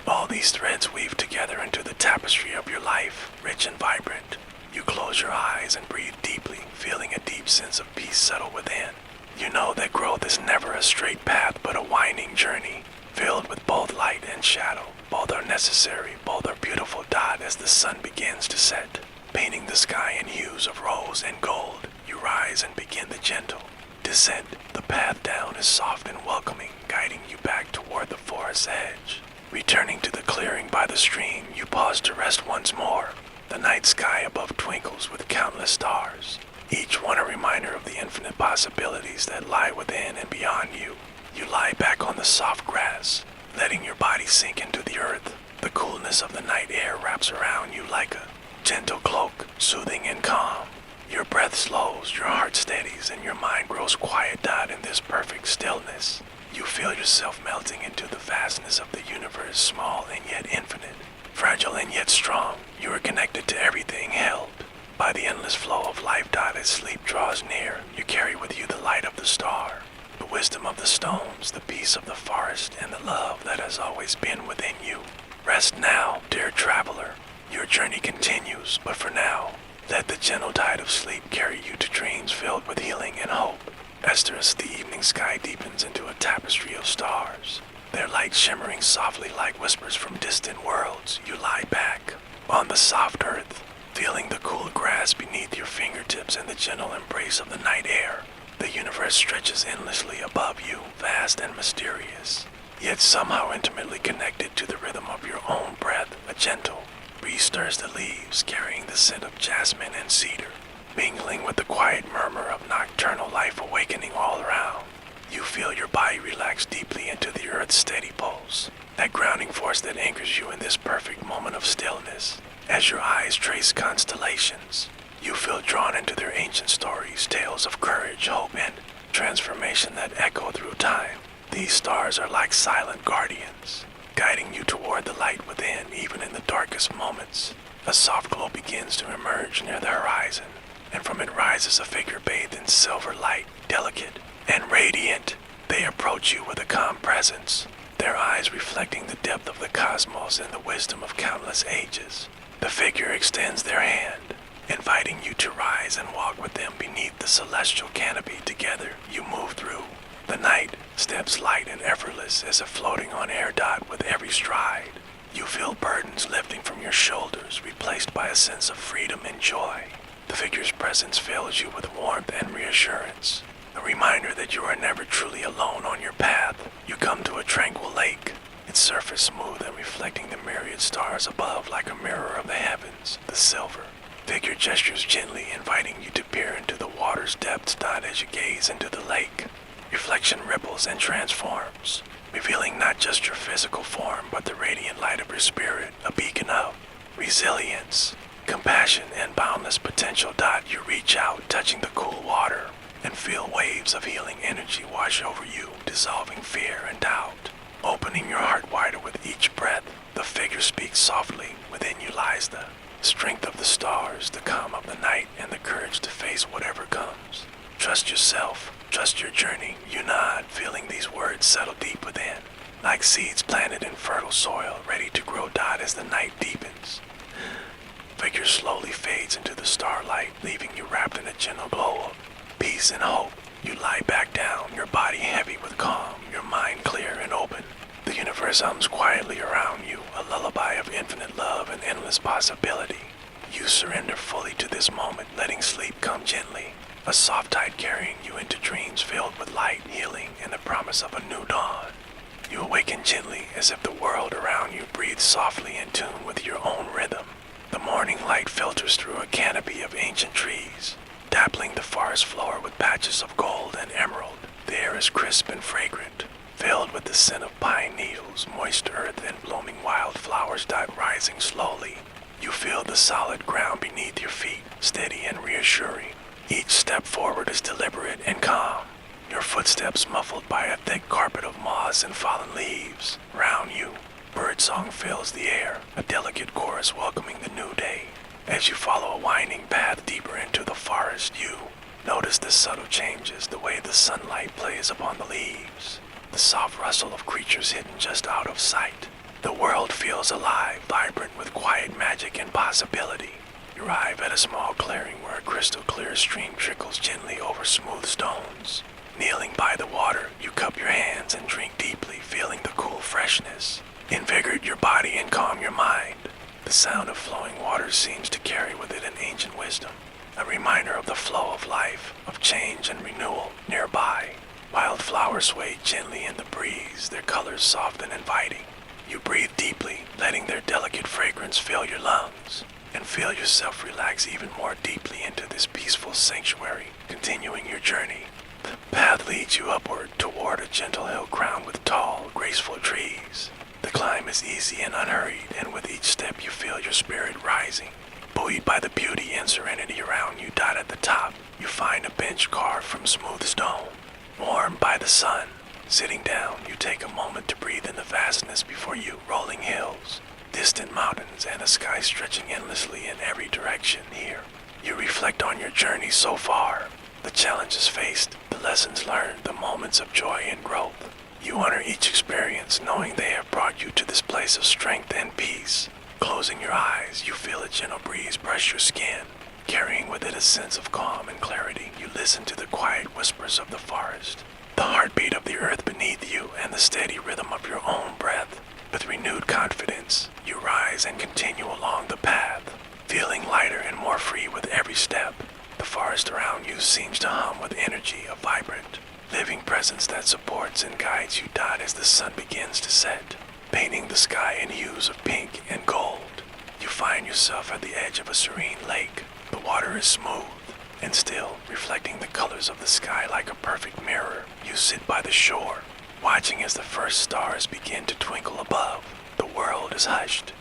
[SPEAKER 1] All these threads weave together into the tapestry of your life, rich and vibrant. You close your eyes and breathe deeply, feeling a deep sense of peace settle within. You know that growth is never a straight path but a winding journey, filled with both light and shadow. Both are necessary, both are beautiful dot as the sun begins to set, painting the sky in hues of rose and gold. You rise and begin the gentle descent. The path down is soft and welcoming, guiding you back toward the forest's edge. Returning to the clearing by the stream, you pause to rest once more. The night sky above twinkles with countless stars, each one a reminder of the infinite possibilities that lie within and beyond you. You lie back on the soft grass, letting your body sink into the earth. The coolness of the night air wraps around you like a gentle cloak, soothing and calm. Your breath slows, your heart steadies, and your mind grows quiet in this perfect stillness. You feel yourself melting into the vastness of the universe, small and yet infinite, fragile and yet strong. You are connected to everything, held by the endless flow of life. As sleep draws near, you carry with you the light of the star, the wisdom of the stones, the peace of the forest, and the love that has always been within you. Rest now, dear traveler. Your journey continues, but for now, let the gentle tide of sleep carry you to dreams filled with healing and hope. As the evening sky deepens into a tapestry of stars, their light shimmering softly like whispers from distant worlds, you lie back on the soft earth, feeling the cool grass beneath your fingertips and the gentle embrace of the night air. The universe stretches endlessly above you, vast and mysterious, yet somehow intimately connected to the rhythm of your own breath. A gentle breeze stirs the leaves, carrying the scent of jasmine and cedar, mingling with the quiet murmur of nocturnal life awakening all around. You feel your body relax deeply into the earth's steady pulse, that grounding force that anchors you in this perfect moment of stillness. As your eyes trace constellations, you feel drawn into their ancient stories, tales of courage, hope, and transformation that echo through time. These stars are like silent guardians, guiding you toward the light within, even in the darkest moments. A soft glow begins to emerge near the horizon, and from it rises a figure bathed in silver light, delicate and radiant. They approach you with a calm presence, their eyes reflecting the depth of the cosmos and the wisdom of countless ages. The figure extends their hand, inviting you to rise and walk with them beneath the celestial canopy. Together, you move through the night, steps light and effortless as if floating on air. With every stride, you feel burdens lifting from your shoulders, replaced by a sense of freedom and joy. The figure's presence fills you with warmth and reassurance, a reminder that you are never truly alone on your path. You come to a tranquil lake, its surface smooth and reflecting the myriad stars above like a mirror of the heavens. The silver figure gestures gently, inviting you to peer into the water's depths. As you gaze into the lake, reflection ripples and transforms, revealing not just your physical form, but the radiant light of your spirit, a beacon of resilience, compassion, and boundless potential. You reach out, touching the cool water, and feel waves of healing energy wash over you, dissolving fear and doubt. Opening your heart wider with each breath, the figure speaks softly. Within you lies the strength of the stars, the calm of the night, and the courage to face whatever comes. Trust yourself, trust your journey. You nod, feeling these words settle deep within, like seeds planted in fertile soil, ready to grow. As the night deepens, figure slowly fades into the starlight, leaving you wrapped in a gentle glow of peace and hope. You lie back down, your body heavy with calm, your mind clear and open. The universe hums quietly around you, a lullaby of infinite love and endless possibility. You surrender fully to this moment, letting sleep come gently, a soft tide carrying you into dreams filled with light, healing, and the promise of a new dawn. You awaken gently, as if the world around you breathes softly in tune with your own rhythm. The morning light filters through a canopy of ancient trees, dappling the forest floor with patches of gold and emerald. The air is crisp and fragrant, filled with the scent of pine needles, moist earth, and blooming wildflowers. Rising slowly, you feel the solid ground beneath your feet, steady and reassuring. Each step forward is deliberate and calm, your footsteps muffled by a thick carpet of moss and fallen leaves. Around you, birdsong fills the air, a delicate chorus welcoming the new day. As you follow a winding path deeper into the forest, you notice the subtle changes, the way the sunlight plays upon the leaves, the soft rustle of creatures hidden just out of sight. The world feels alive, vibrant with quiet magic and possibility. You arrive at a small clearing where a crystal clear stream trickles gently over smooth stones. Kneeling by the water, you cup your hands and drink deeply, feeling the cool freshness. Invigorate your body and calm your mind. The sound of flowing water seems to carry with it an ancient wisdom, a reminder of the flow of life, of change and renewal nearby. Wildflowers sway gently in the breeze, their colors soft and inviting. You breathe deeply, letting their delicate fragrance fill your lungs, and feel yourself relax even more deeply into this peaceful sanctuary. Continuing your journey, the path leads you upward toward a gentle hill crowned with tall, graceful trees. The climb is easy and unhurried, and with each step you feel your spirit rising. Buoyed by the beauty and serenity around you, at the top, you find a bench carved from smooth stone. Warmed by the sun, sitting down, you take a moment to breathe in the vastness before you. Rolling hills, distant mountains, and a sky stretching endlessly in every direction. Here, you reflect on your journey so far, the challenges faced, the lessons learned, the moments of joy and growth. You honor each experience, knowing they have brought you to this place of strength and peace. Closing your eyes, you feel a gentle breeze brush your skin, carrying with it a sense of calm and clarity. You listen to the quiet whispers of the forest, the heartbeat of the earth beneath you, and the steady rhythm of your own breath. With renewed confidence, you rise and continue along the path, feeling lighter and more free with every step. The forest around you seems to hum with energy, a vibrant, living presence that supports and guides you. As the sun begins to set, painting the sky in hues of pink and gold, you find yourself at the edge of a serene lake. The water is smooth and still, reflecting the colors of the sky like a perfect mirror. You sit by the shore, watching as the first stars begin to twinkle above. The world is hushed,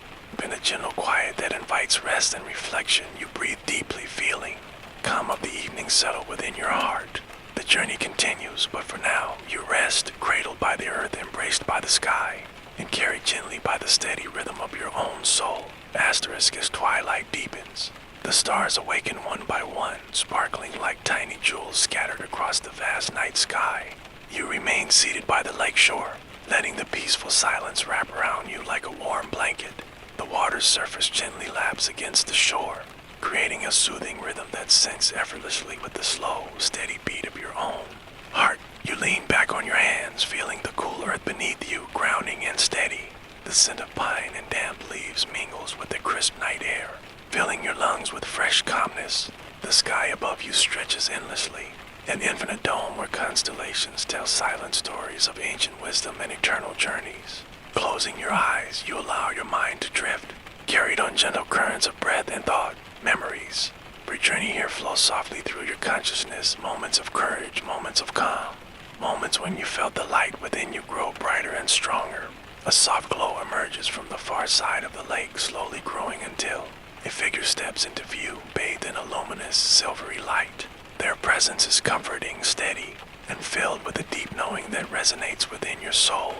[SPEAKER 1] in a gentle quiet that invites rest and reflection. You breathe deeply, feeling calm of the evening settle within your heart. The journey continues, but for now, you rest, cradled by the earth, embraced by the sky, and carried gently by the steady rhythm of your own soul. Asterisk as twilight deepens. The stars awaken one by one, sparkling like tiny jewels scattered across the vast night sky. You remain seated by the lake shore, letting the peaceful silence wrap around you like a warm blanket. The water's surface gently laps against the shore, creating a soothing rhythm that sinks effortlessly with the slow, steady beat of your own heart. You lean back on your hands, feeling the cool earth beneath you, grounding and steady. The scent of pine and damp leaves mingles with the crisp night air, filling your lungs with fresh calmness. The sky above you stretches endlessly, an infinite dome where constellations tell silent stories of ancient wisdom and eternal journeys. Closing your eyes, you allow your mind to drift, carried on gentle currents of breath and thought. Memories. Your journey here flows softly through your consciousness, moments of courage, moments of calm, moments when you felt the light within you grow brighter and stronger. A soft glow emerges from the far side of the lake, slowly growing until a figure steps into view, bathed in a luminous, silvery light. Their presence is comforting, steady, and filled with a deep knowing that resonates within your soul.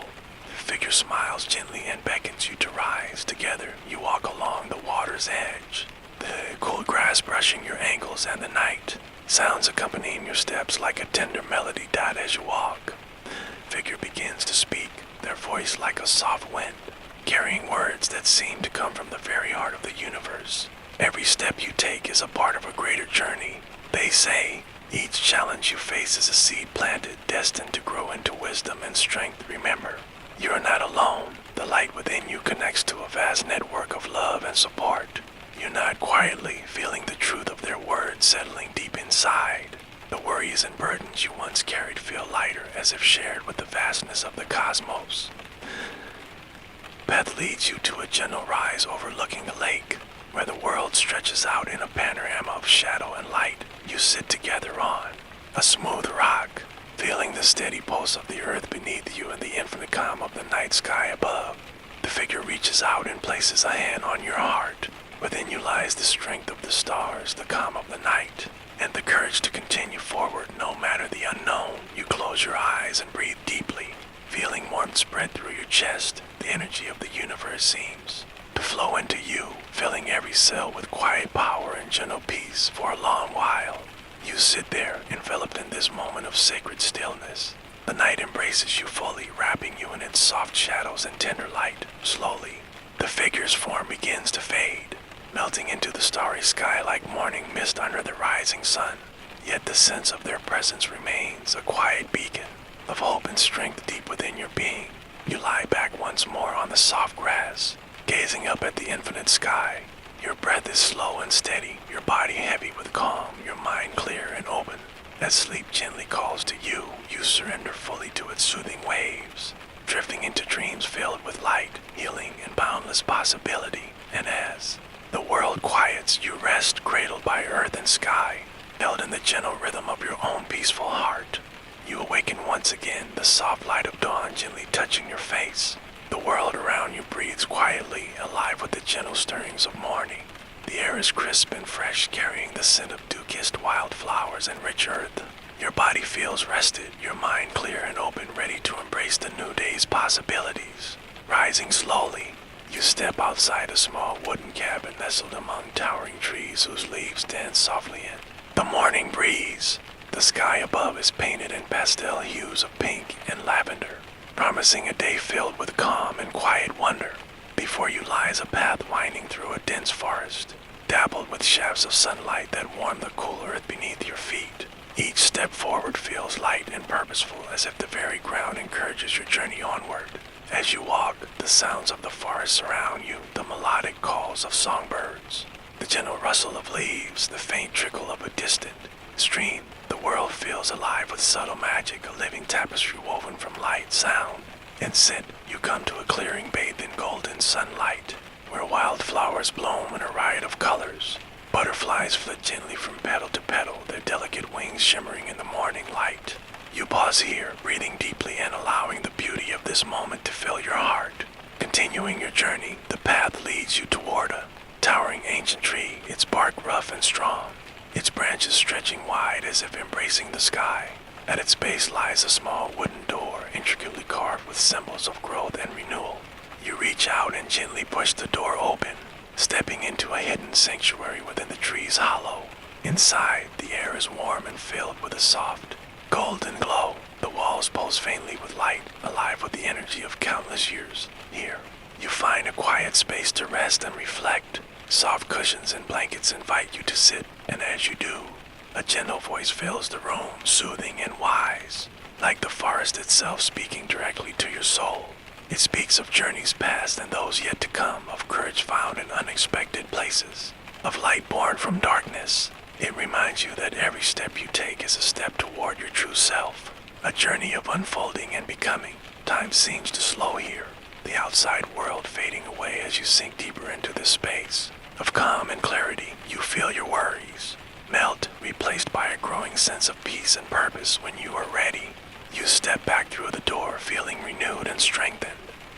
[SPEAKER 1] The figure smiles gently and beckons you to rise. Together, you walk along the water's edge, the cool grass brushing your ankles and the night sounds accompanying your steps like a tender melody. As you walk, the figure begins to speak, their voice like a soft wind, carrying words that seem to come from the very heart of the universe. Every step you take is a part of a greater journey. They say, each challenge you face is a seed planted, destined to grow into wisdom and strength. Remember, you are not alone. The light within you connects to a vast network of love and support. You nod quietly, feeling the truth of their words settling deep inside. The worries and burdens you once carried feel lighter, as if shared with the vastness of the cosmos. Path leads you to a gentle rise overlooking the lake, where the world stretches out in a panorama of shadow and light. You sit together on a smooth rock, feeling the steady pulse of the earth beneath you and the infinite calm of the night sky above. The figure reaches out and places a hand on your heart. Within you lies the strength of the stars, the calm of the night, and the courage to continue forward no matter the unknown. You close chest, the energy of the universe seems to flow into you, filling every cell with quiet power and gentle peace for a long while. You sit there, enveloped in this moment of sacred stillness. The night embraces you fully, wrapping you in its soft shadows and tender light. Slowly, the figure's form begins to fade, melting into the starry sky like morning mist under the rising sun. Yet the sense of their presence remains, a quiet beacon of hope and strength deep within your being. You lie back once more on the soft grass, gazing up at the infinite sky. Your breath is slow and steady, your body heavy with calm, your mind clear and open. As sleep gently calls to you, you surrender fully to its soothing waves, drifting into dreams filled with light, healing, and boundless possibility. And as the world quiets, you rest, cradled by earth and sky, held in the gentle rhythm of your own peaceful heart. You awaken once again, the soft light of dawn gently touching your face. The world around you breathes quietly, alive with the gentle stirrings of morning. The air is crisp and fresh, carrying the scent of dew-kissed wildflowers and rich earth. Your body feels rested, your mind clear and open, ready to embrace the new day's possibilities. Rising slowly, you step outside a small wooden cabin nestled among towering trees whose leaves dance softly in the morning breeze. The sky above is painted in pastel hues of pink and lavender, promising a day filled with calm and quiet wonder. Before you lies a path winding through a dense forest, dappled with shafts of sunlight that warm the cool earth beneath your feet. Each step forward feels light and purposeful, as if the very ground encourages your journey onward. As you walk, the sounds of the forest surround you, the melodic calls of songbirds, the gentle rustle of leaves, the faint trickle of a distant stream. The world feels alive with subtle magic, a living tapestry woven from light, sound, and scent. You come to a clearing bathed in golden sunlight, where wildflowers bloom in a riot of colors. Butterflies flit gently from petal to petal, their delicate wings shimmering in the morning light. You pause here, breathing deeply and allowing the beauty of this moment to fill your heart. Continuing your journey, the path leads you toward a towering ancient tree, its bark rough and strong, its branches stretching wide as if embracing the sky. At its base lies a small wooden door, intricately carved with symbols of growth and renewal. You reach out and gently push the door open, stepping into a hidden sanctuary within the tree's hollow. Inside, the air is warm and filled with a soft, golden glow. The walls pulse faintly with light, alive with the energy of countless years. Here, you find a quiet space to rest and reflect. Soft cushions and blankets invite you to sit, and as you do, a gentle voice fills the room, soothing and wise, like the forest itself speaking directly to your soul. It speaks of journeys past and those yet to come, of courage found in unexpected places, of light born from darkness. It reminds you that every step you take is a step toward your true self, a journey of unfolding and becoming. Time seems to slow here, the outside world fading away as you sink deeper into this space of calm and clarity. You feel your worries melt, replaced by a growing sense of peace and purpose. When you are ready, you step back through the door, feeling renewed and strengthened.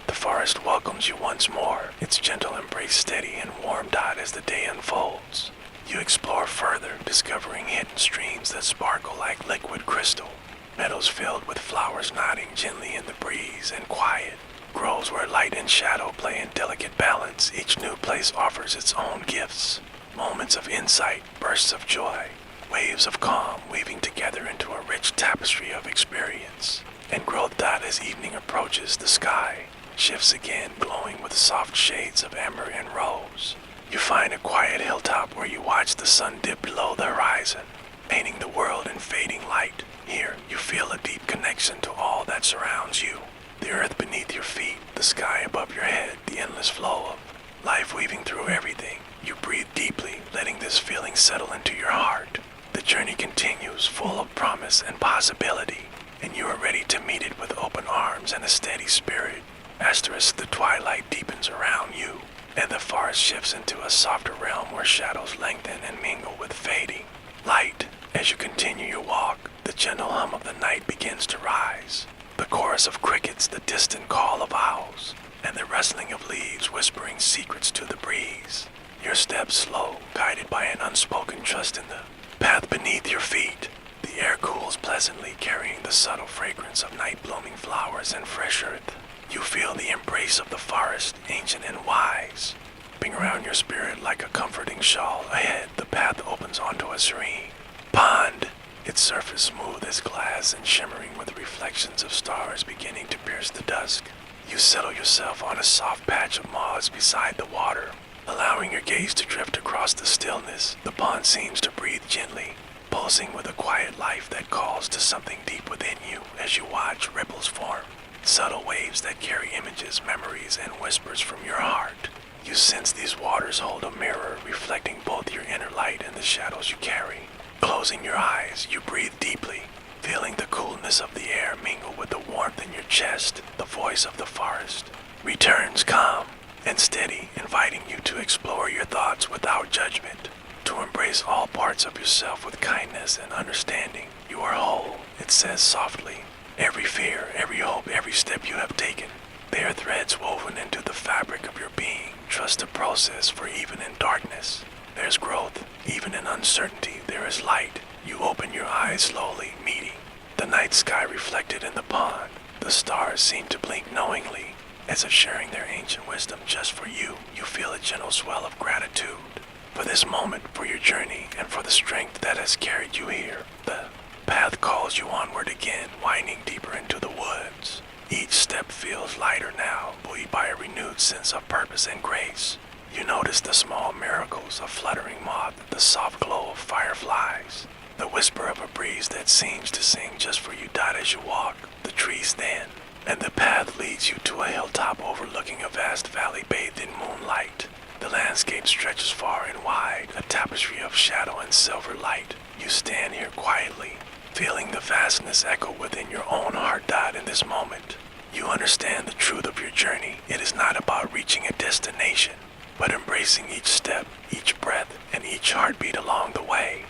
[SPEAKER 1] The forest welcomes you once more, its gentle embrace steady and warm-eyed as the day unfolds. You explore further, discovering hidden streams that sparkle like liquid crystal, meadows filled with flowers nodding gently in the breeze, and quiet groves where light and shadow play in delicate balance. Each new place offers its own gifts, moments of insight, bursts of joy, waves of calm weaving together into a rich tapestry of experience. And growth that as evening approaches, the sky shifts again, glowing with soft shades of amber and rose. You find a quiet hilltop where you watch the sun dip below the horizon, painting the world in fading light. Here, you feel a deep connection to all that surrounds you. The earth beneath your feet, the sky above your head, the endless flow of life weaving through everything. You breathe deeply, letting this feeling settle into your heart. The journey continues, full of promise and possibility, and you are ready to meet it with open arms and a steady spirit. Asterisk, the twilight deepens around you, and the forest shifts into a softer realm where shadows lengthen and mingle with fading light. As you continue your walk, the gentle hum of the night begins to rise. The chorus of crickets, the distant call of owls, and the rustling of leaves whispering secrets to the breeze. Your steps slow, guided by an unspoken trust in the path beneath your feet. The air cools pleasantly, carrying the subtle fragrance of night-blooming flowers and fresh earth. You feel the embrace of the forest, ancient and wise, wrapping around your spirit like a comforting shawl. Ahead, the path opens onto a serene pond, its surface smooth as glass and shimmering with reflections of stars beginning to pierce the dusk. You settle yourself on a soft patch of moss beside the water, allowing your gaze to drift across the stillness. The pond seems to breathe gently, pulsing with a quiet life that calls to something deep within you as you watch ripples form, subtle waves that carry images, memories, and whispers from your heart. You sense these waters hold a mirror, reflecting both your inner light and the shadows you carry. Closing your eyes, you breathe deeply, feeling the coolness of the air mingle with the warmth in your chest. The voice of the forest returns calm and steady, inviting you to explore your thoughts without judgment, to embrace all parts of yourself with kindness and understanding. You are whole, it says softly. Every fear, every hope, every step you have taken, they are threads woven into the fabric of your being. Trust the process, for even in darkness, there's growth. Even in uncertainty, there is light. You open your eyes slowly, meeting the night sky reflected in the pond. The stars seem to blink knowingly, as if sharing their ancient wisdom just for you. You feel a gentle swell of gratitude for this moment, for your journey, and for the strength that has carried you here. The path calls you onward again, winding deeper into the woods. Each step feels lighter now, buoyed by a renewed sense of purpose and grace. You notice the small miracles, a fluttering moth, the soft glow of fireflies, the whisper of a breeze that seems to sing just for you. As you walk, the trees thin, and the path leads you to a hilltop overlooking a vast valley bathed in moonlight. The landscape stretches far and wide, a tapestry of shadow and silver light. You stand here quietly, feeling the vastness echo within your own heart. In this moment, you understand the truth of your journey. It is not about reaching a destination, but embracing each step, each breath, and each heartbeat along the way.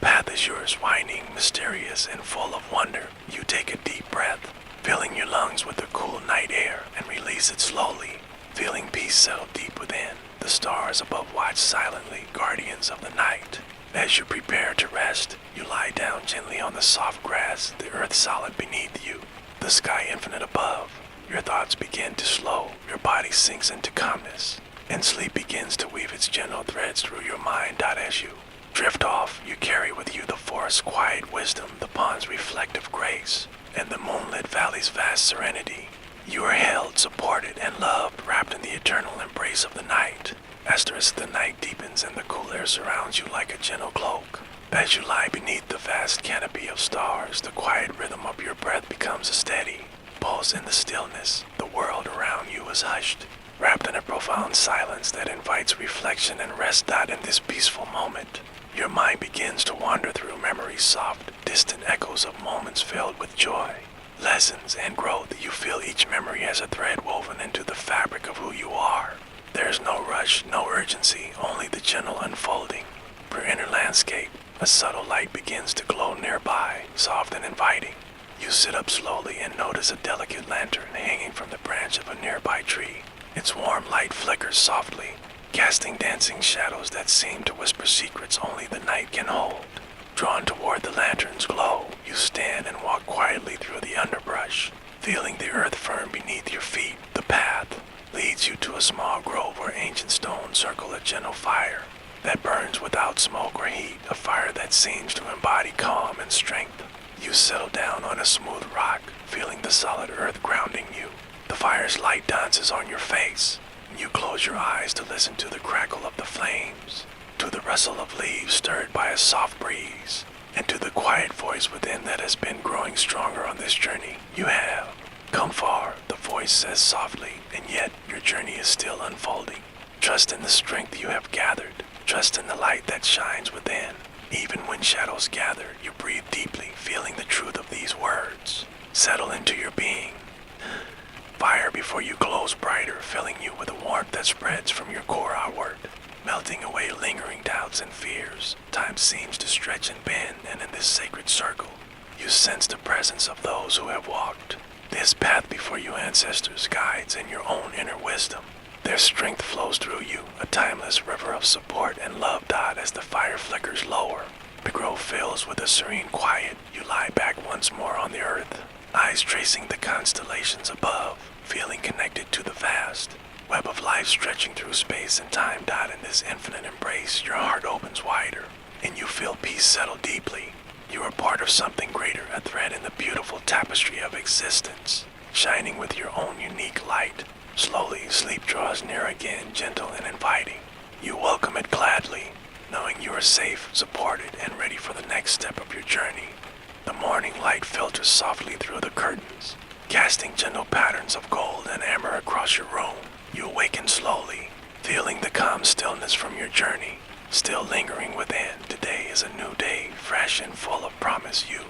[SPEAKER 1] Path is yours, winding, mysterious, and full of wonder. You take a deep breath, filling your lungs with the cool night air, and release it slowly, feeling peace settle deep within. The stars above watch silently, guardians of the night. As you prepare to rest, you lie down gently on the soft grass, the earth solid beneath you, the sky infinite above. Your thoughts begin to slow, your body sinks into calmness, and sleep begins to weave its gentle threads through your mind. As you drift off, you carry with you the forest's quiet wisdom, the pond's reflective grace, and the moonlit valley's vast serenity. You are held, supported, and loved, wrapped in the eternal embrace of the night. As the night deepens and the cool air surrounds you like a gentle cloak, as you lie beneath the vast canopy of stars, the quiet rhythm of your breath becomes a steady pulse in the stillness. The world around you is hushed, wrapped in a profound silence that invites reflection and rest. In this peaceful moment, your mind begins to wander through memories, soft, distant echoes of moments filled with joy, lessons, and growth. You feel each memory as a thread woven into the fabric of who you are. There's no rush, no urgency, only the gentle unfolding. Your inner landscape, a subtle light begins to glow nearby, soft and inviting. You sit up slowly and notice a delicate lantern hanging from the branch of a nearby tree. Its warm light flickers softly, casting dancing shadows that seem to whisper secrets only the night can hold. Drawn toward the lantern's glow, you stand and walk quietly through the underbrush, feeling the earth firm beneath your feet. The path leads you to a small grove where ancient stones circle a gentle fire that burns without smoke or heat, a fire that seems to embody calm and strength. You settle down on a smooth rock, feeling the solid earth grounding you. The fire's light dances on your face, and you close your eyes to listen to the crackle of the flames, to the rustle of leaves stirred by a soft breeze, and to the quiet voice within that has been growing stronger on this journey. You have come far, the voice says softly, and yet your journey is still unfolding. Trust in the strength you have gathered. Trust in the light that shines within. Even when shadows gather, you breathe deeply, feeling the truth of these words settle into your being. Fire before you glows brighter, filling you with a warmth that spreads from your core outward, melting away lingering doubts and fears. Time seems to stretch and bend, and in this sacred circle, you sense the presence of those who have walked this path before you, ancestors, guides, and your own inner wisdom. Their strength flows through you, a timeless river of support and love. As the fire flickers lower, The grove fills with a serene quiet. You lie back once more on the earth, eyes tracing the constellations above, feeling connected to the vast web of life stretching through space and time. In this infinite embrace, your heart opens wider, and you feel peace settle deeply. You are part of something greater, a thread in the beautiful tapestry of existence, shining with your own unique light. Slowly, sleep draws near again, gentle and inviting. You welcome it gladly, knowing you are safe, supported, and ready for the next step of your journey. The morning light filters softly through the curtains, casting gentle patterns of gold and amber across your room. You awaken slowly, feeling the calm stillness from your journey, still lingering within. Today is a new day, fresh and full of promise. You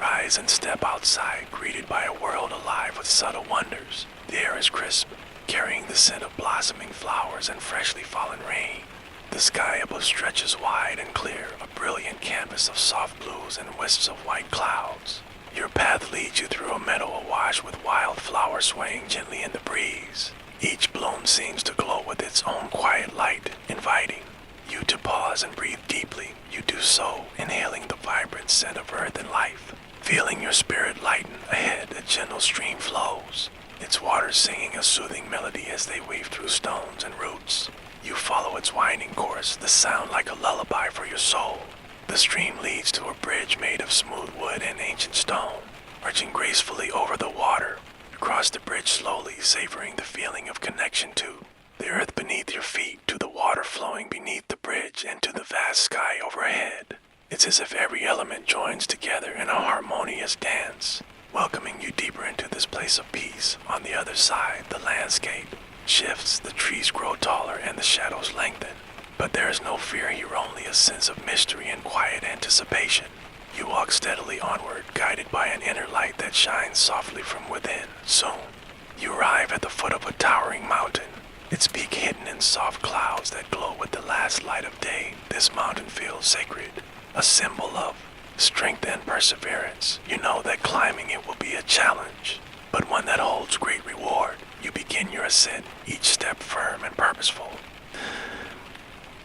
[SPEAKER 1] rise and step outside, greeted by a world alive with subtle wonders. The air is crisp, carrying the scent of blossoming flowers and freshly fallen rain. The sky above stretches wide and clear, a brilliant canvas of soft blues and wisps of white clouds. Your path leads you through a meadow awash with wild flowers swaying gently in the breeze. Each bloom seems to glow with its own quiet light, inviting you to pause and breathe deeply. You do so, inhaling the vibrant scent of earth and life. Feeling your spirit lighten, ahead a gentle stream flows, its waters singing a soothing melody as they weave through stones and roots. You follow its winding course, the sound like a lullaby for your soul. The stream leads to a bridge made of smooth wood and ancient stone, arching gracefully over the water. You cross the bridge slowly, savoring the feeling of connection to the earth beneath your feet, to the water flowing beneath the bridge, and to the vast sky overhead. It's as if every element joins together in a harmonious dance, welcoming you deeper into this place of peace. On the other side, the landscape shifts, the trees grow taller and the shadows lengthen. But there is no fear here, only a sense of mystery and quiet anticipation. You walk steadily onward, guided by an inner light that shines softly from within. Soon, you arrive at the foot of a towering mountain, its peak hidden in soft clouds that glow with the last light of day. This mountain feels sacred, a symbol of strength and perseverance. You know that climbing it will be a challenge, but one that holds great reward. You begin your ascent, each step firm and purposeful.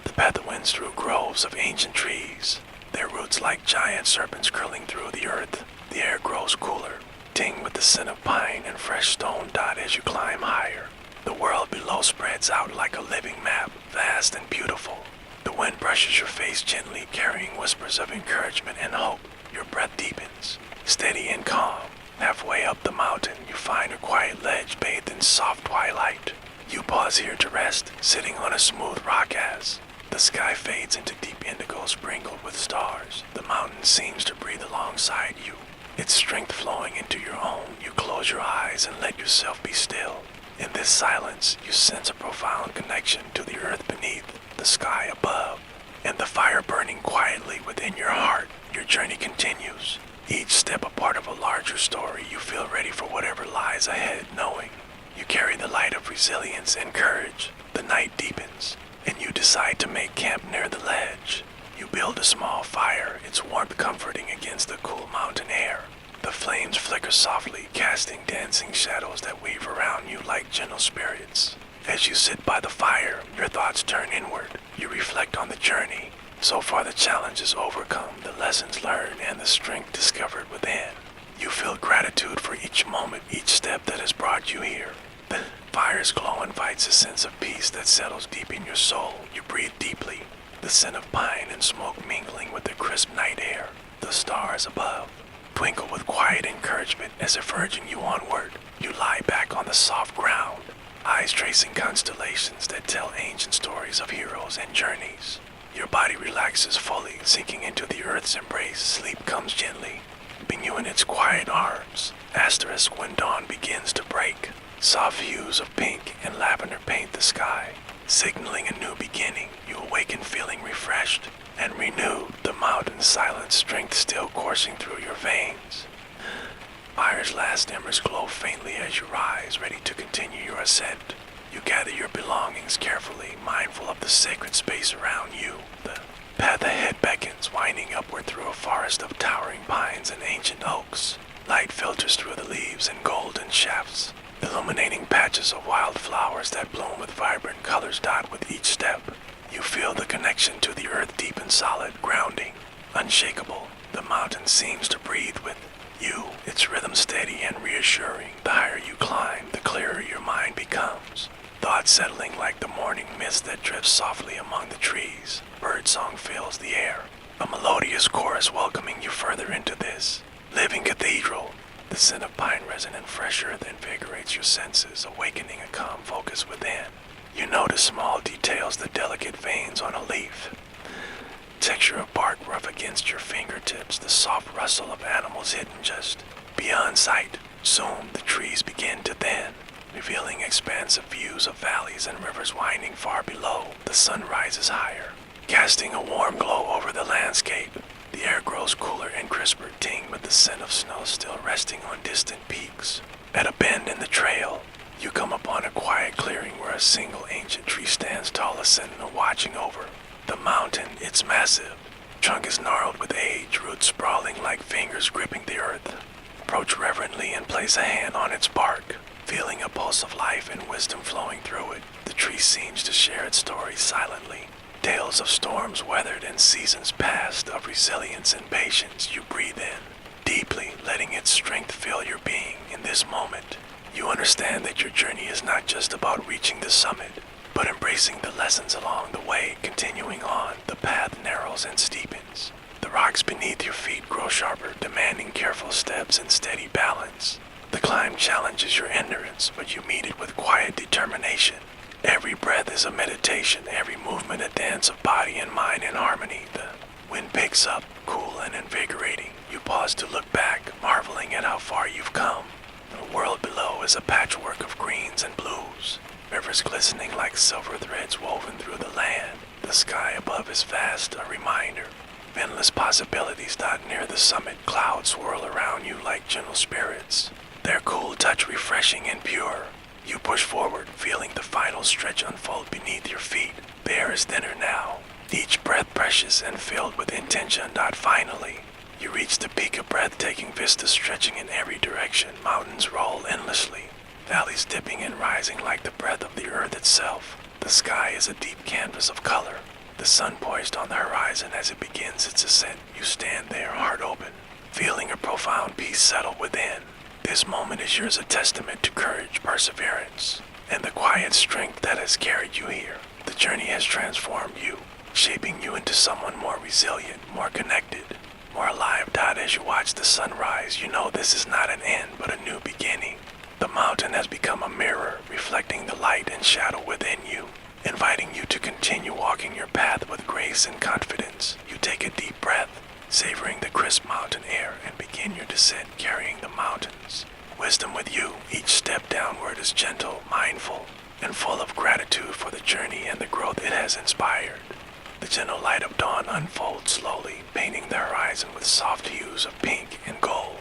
[SPEAKER 1] The path winds through groves of ancient trees, their roots like giant serpents curling through the earth. The air grows cooler, tinged with the scent of pine and fresh stone. As you climb higher, the world below spreads out like a living map, vast and beautiful. The wind brushes your face gently, carrying whispers of encouragement and hope. Your breath deepens, steady and calm. Halfway up the mountain, you find a quiet ledge bathed in soft twilight. You pause here to rest, sitting on a smooth rock as the sky fades into deep indigo sprinkled with stars. The mountain seems to breathe alongside you, its strength flowing into your own. You close your eyes and let yourself be still. In this silence, you sense a profound connection to the earth beneath, the sky above, and the fire burning quietly within your heart. Your journey continues, each step a part of a larger story. You feel ready for whatever lies ahead, knowing you carry the light of resilience and courage. The night deepens, and you decide to make camp near the ledge. You build a small fire, its warmth comforting against the cool mountain air. The flames flicker softly, casting dancing shadows that weave around you like gentle spirits. As you sit by the fire, your thoughts turn inward. You reflect on the journey. So far, the challenges overcome, the lessons learned, and the strength discovered within. You feel gratitude for each moment, each step that has brought you here. The fire's glow invites a sense of peace that settles deep in your soul. You breathe deeply, the scent of pine and smoke mingling with the crisp night air. The stars above twinkle with quiet encouragement as if urging you onward. You lie back on the soft ground, eyes tracing constellations that tell ancient stories of heroes and journeys. Your body relaxes fully, sinking into the earth's embrace. Sleep comes gently, keeping you in its quiet arms. Asterisk when dawn begins to break. Soft hues of pink and lavender paint the sky, signaling a new beginning. You awaken feeling refreshed and renewed, the mountain's silent strength still coursing through your veins. Fire's last embers glow faintly as you rise, ready to continue your ascent. You gather your belongings carefully, mindful of the sacred space around you. The path ahead beckons, winding upward through a forest of towering pines and ancient oaks. Light filters through the leaves in golden shafts, illuminating patches of wildflowers that bloom with vibrant colors. With each step, you feel the connection to the earth deep and solid, grounding. A unshakable. The mountain seems to breathe with you, its rhythm steady and reassuring. The higher you climb, the clearer your mind becomes. Thoughts settling like the morning mist that drifts softly among the trees. Birdsong fills the air, a melodious chorus welcoming you further into this living cathedral. The scent of pine resin and fresh earth invigorates your senses, awakening a calm focus within. You notice small details, the delicate veins on a leaf, texture of bark rough against your fingertips, the soft rustle of animals hidden just beyond sight. Soon the trees begin to thin, revealing expansive views of valleys and rivers winding far below. The sun rises higher, casting a warm glow over the landscape. The air grows cooler and crisper, tinged with the scent of snow still resting on distant peaks. At a bend in the trail, you come upon a quiet clearing where a single ancient tree stands tall, a sentinel watching over the mountain. It's massive. Trunk is gnarled with age, roots sprawling like fingers gripping the earth. Approach reverently and place a hand on its bark, feeling a pulse of life and wisdom flowing through it. The tree seems to share its story silently. Tales of storms weathered and seasons past, of resilience and patience. You breathe in deeply, letting its strength fill your being. In this moment, you understand that your journey is not just about reaching the summit, but embracing the lessons along the way. Continuing on, the path narrows and steepens. The rocks beneath your feet grow sharper, demanding careful steps and steady balance. The climb challenges your endurance, but you meet it with quiet determination. Every breath is a meditation, every movement a dance of body and mind in harmony. The wind picks up, cool and invigorating. You pause to look back, marveling at how far you've come. The world below is a patchwork of greens and blues, rivers glistening like silver threads woven through the land. The sky above is vast, a reminder of endless possibilities. Not near the summit, clouds swirl around you like gentle spirits, their cool touch refreshing and pure. You push forward, feeling the final stretch unfold beneath your feet. The air is thinner now, each breath precious and filled with intention. Finally, you reach the peak, of breathtaking vista stretching in every direction. Mountains roll endlessly, valleys dipping and rising like the breath of the earth itself. The sky is a deep canvas of color, the sun poised on the horizon as it begins its ascent. You stand there, heart open, feeling a profound peace settle within. This moment is yours, a testament to courage, perseverance, and the quiet strength that has carried you here. The journey has transformed you, shaping you into someone more resilient, more connected, more alive. As you watch the sunrise, you know this is not an end, but a new beginning. The mountain has become a mirror, reflecting the light and shadow within you, inviting you to continue walking your path with grace and confidence. You take a deep breath, savoring the crisp mountain air, and begin your descent, carrying the mountain's wisdom with you. Each step downward is gentle, mindful, and full of gratitude for the journey and the growth it has inspired. The gentle light of dawn unfolds slowly, painting the horizon with soft hues of pink and gold.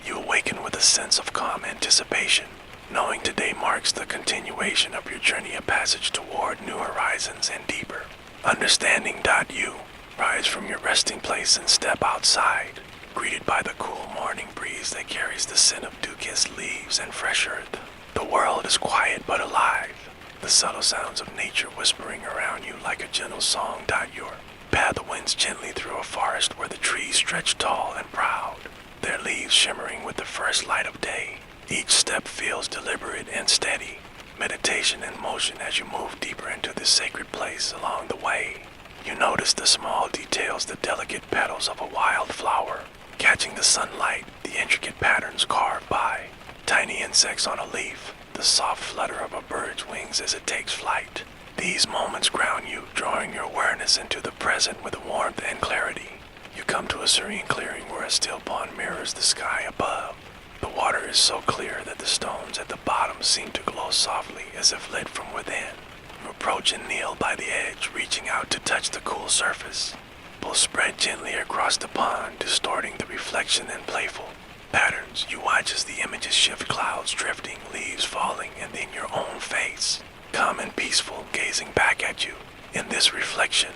[SPEAKER 1] You awaken with a sense of calm anticipation, knowing today marks the continuation of your journey, a passage toward new horizons and deeper understanding. You rise from your resting place and step outside, greeted by the cool morning breeze that carries the scent of dew-kissed leaves and fresh earth. The world is quiet but alive, the subtle sounds of nature whispering around you like a gentle song. Your path winds gently through a forest where the trees stretch tall and proud, their leaves shimmering with the first light of day. Each step feels deliberate and steady, meditation in motion as you move deeper into this sacred place. Along the way, you notice the small details, the delicate petals of a wild flower catching the sunlight, the intricate patterns carved by tiny insects on a leaf, the soft flutter of a bird's wings as it takes flight. These moments ground you, drawing your awareness into the present with warmth and clarity. You come to a serene clearing where a still pond mirrors the sky above. The water is so clear that the stones at the bottom seem to glow softly as if lit from within. You approach and kneel by the edge, reaching out to touch the cool surface. Bubbles spread gently across the pond, distorting the reflection in playful patterns. You watch as the images shift, clouds drifting, leaves falling, and then your own face, calm and peaceful, gazing back at you. In this reflection,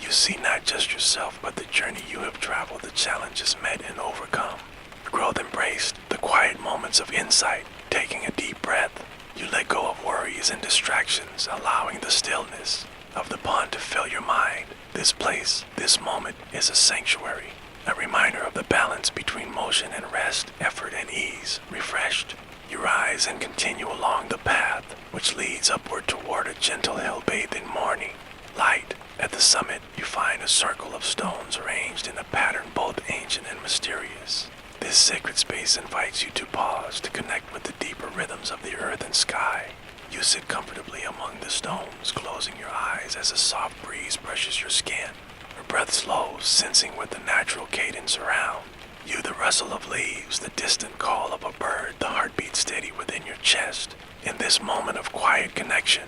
[SPEAKER 1] you see not just yourself, but the journey you have traveled, the challenges met and overcome, the growth embraced, the quiet moments of insight. Taking a deep breath, you let go of worries and distractions, allowing the stillness of the pond to fill your mind. This place, this moment, is a sanctuary, a reminder of the balance between motion and rest, effort and ease. Refreshed, you rise and continue along the path, which leads upward toward a gentle hill bathed in morning light. At the summit, you find a circle of stones arranged in a pattern both ancient and mysterious. This sacred space invites you to pause to connect with the deeper rhythms of the earth and sky. You sit comfortably among the stones, closing your eyes as a soft breeze brushes your skin. Your breath slows, sensing with the natural cadence around you, the rustle of leaves, the distant call of a bird, the heartbeat steady within your chest. In this moment of quiet connection,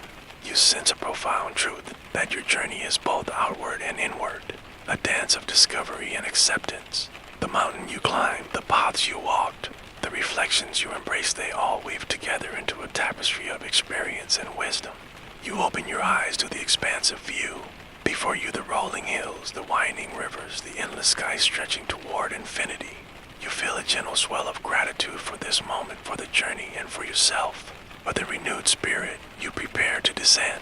[SPEAKER 1] you sense a profound truth that your journey is both outward and inward, a dance of discovery and acceptance. The mountain you climbed, the paths you walked, the reflections you embraced, they all weave together into a tapestry of experience and wisdom. You open your eyes to the expansive view. Before you, the rolling hills, the winding rivers, the endless sky stretching toward infinity. You feel a gentle swell of gratitude for this moment, for the journey, and for yourself. With a renewed spirit, you prepare to descend,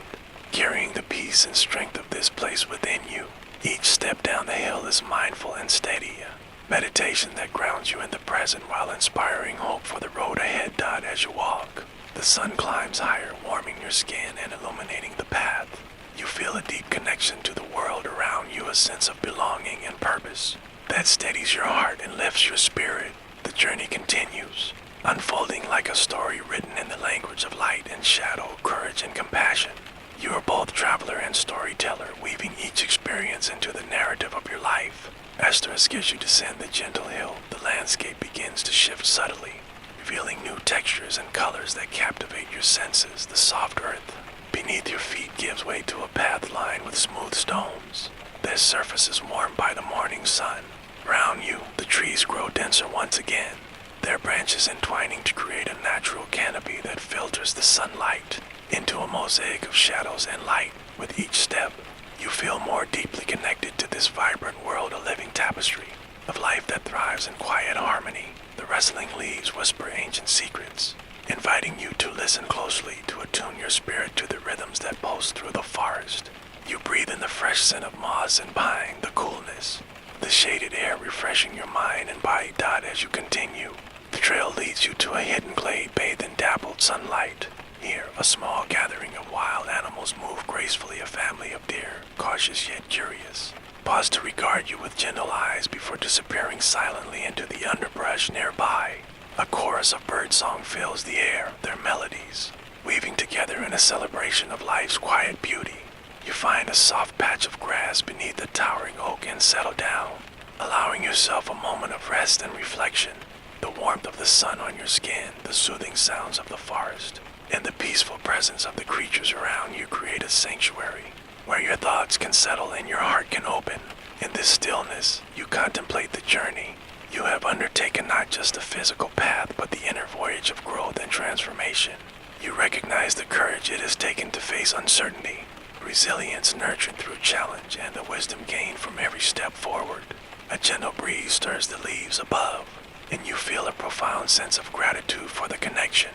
[SPEAKER 1] carrying the peace and strength of this place within you. Each step down the hill is mindful and steady, a meditation that grounds you in the present while inspiring hope for the road ahead. As you walk, the sun climbs higher, warming your skin and illuminating the path. You feel a deep connection to the world around you, a sense of belonging and purpose that steadies your heart and lifts your spirit. The journey continues, unfolding like a story written in the language of light and shadow, courage and compassion. You are both traveler and storyteller, weaving each experience into the narrative of your life. As you descend the gentle hill, the landscape begins to shift subtly, revealing new textures and colors that captivate your senses. The soft earth beneath your feet gives way to a path lined with smooth stones. Their surface is warmed by the morning sun. Around you, the trees grow denser once again, their branches entwining to create a natural canopy that filters the sunlight into a mosaic of shadows and light. With each step, you feel more deeply connected to this vibrant world, a living tapestry of life that thrives in quiet harmony. The rustling leaves whisper ancient secrets, inviting you to listen closely, to attune your spirit to the rhythms that pulse through the forest. You breathe in the fresh scent of moss and pine, the coolness, the shaded air refreshing your mind and body. As you continue, the trail leads you to a hidden glade bathed in dappled sunlight. Here, a small gathering of wild animals move gracefully, a family of deer, cautious yet curious, pause to regard you with gentle eyes before disappearing silently into the underbrush nearby. A chorus of birdsong fills the air, their melodies weaving together in a celebration of life's quiet beauty. You find a soft patch of grass beneath a towering oak and settle down, allowing yourself a moment of rest and reflection. The warmth of the sun on your skin, the soothing sounds of the forest, and the peaceful presence of the creatures around you create a sanctuary where your thoughts can settle and your heart can open. In this stillness, you contemplate the journey you have undertaken, not just a physical path, but the inner voyage of growth and transformation. You recognize the courage it has taken to face uncertainty, resilience nurtured through challenge, and the wisdom gained from every step forward. A gentle breeze stirs the leaves above, and you feel a profound sense of gratitude for the connection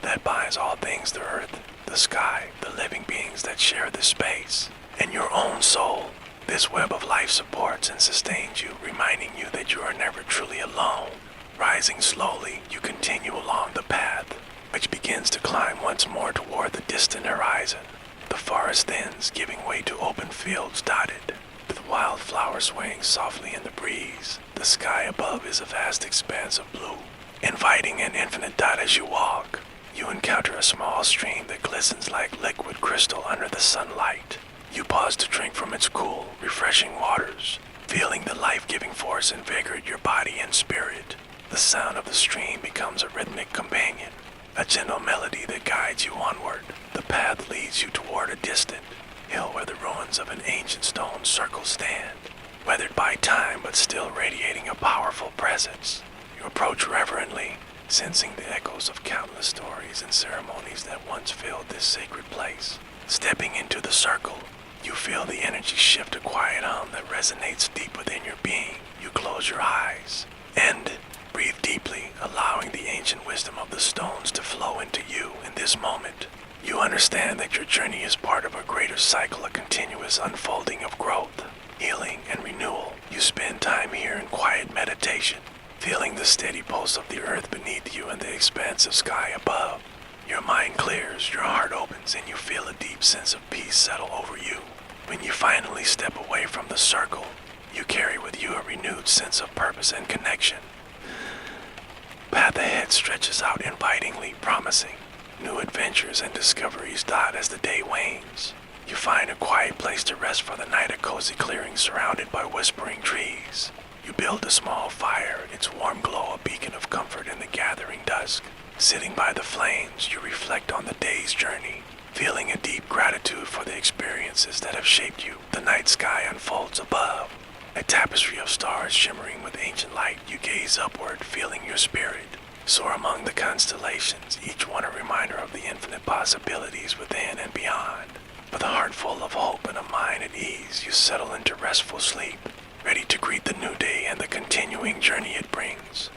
[SPEAKER 1] that binds all things, the earth, the sky, the living beings that share this space, and your own soul. This web of life supports and sustains you, reminding you that you are never truly alone. Rising slowly, you continue along the path, which begins to climb once more toward the distant horizon. The forest ends, giving way to open fields dotted with wildflowers swaying softly in the breeze. The sky above is a vast expanse of blue, inviting an infinite dot. As you walk, you encounter a small stream that glistens like liquid crystal under the sunlight. You pause to drink from its cool, refreshing waters, feeling the life-giving force invigorate your body and spirit. The sound of the stream becomes a rhythmic companion, a gentle melody that guides you onward. The path leads you toward a distant hill where the ruins of an ancient stone circle stand, weathered by time but still radiating a powerful presence. You approach reverently, sensing the echoes of countless stories and ceremonies that once filled this sacred place. Stepping into the circle, you feel the energy shift, a quiet hum that resonates deep within your being. You close your eyes and breathe deeply, allowing the ancient wisdom of the stones to flow into you. In this moment, you understand that your journey is part of a greater cycle, a continuous unfolding of growth. healing, and renewal. You spend time here in quiet meditation, feeling the steady pulse of the earth beneath you and the expansive sky above. Your mind clears, your heart opens, and you feel a deep sense of peace settle over you. When you finally step away from the circle, you carry with you a renewed sense of purpose and connection. Path ahead stretches out invitingly, promising new adventures and discoveries dot as the day wanes. You find a quiet place to rest for the night, a cozy clearing surrounded by whispering trees. You build a small fire, its warm glow a beacon of comfort in the gathering dusk. Sitting by the flames, you reflect on the day's journey, feeling a deep gratitude for the experiences that have shaped you. The night sky unfolds above, a tapestry of stars shimmering with ancient light. You gaze upward, feeling your spirit soar among the constellations, each one a reminder of the infinite possibilities within and beyond. With a heart full of hope and a mind at ease, you settle into restful sleep, ready to greet the new day and the continuing journey it brings.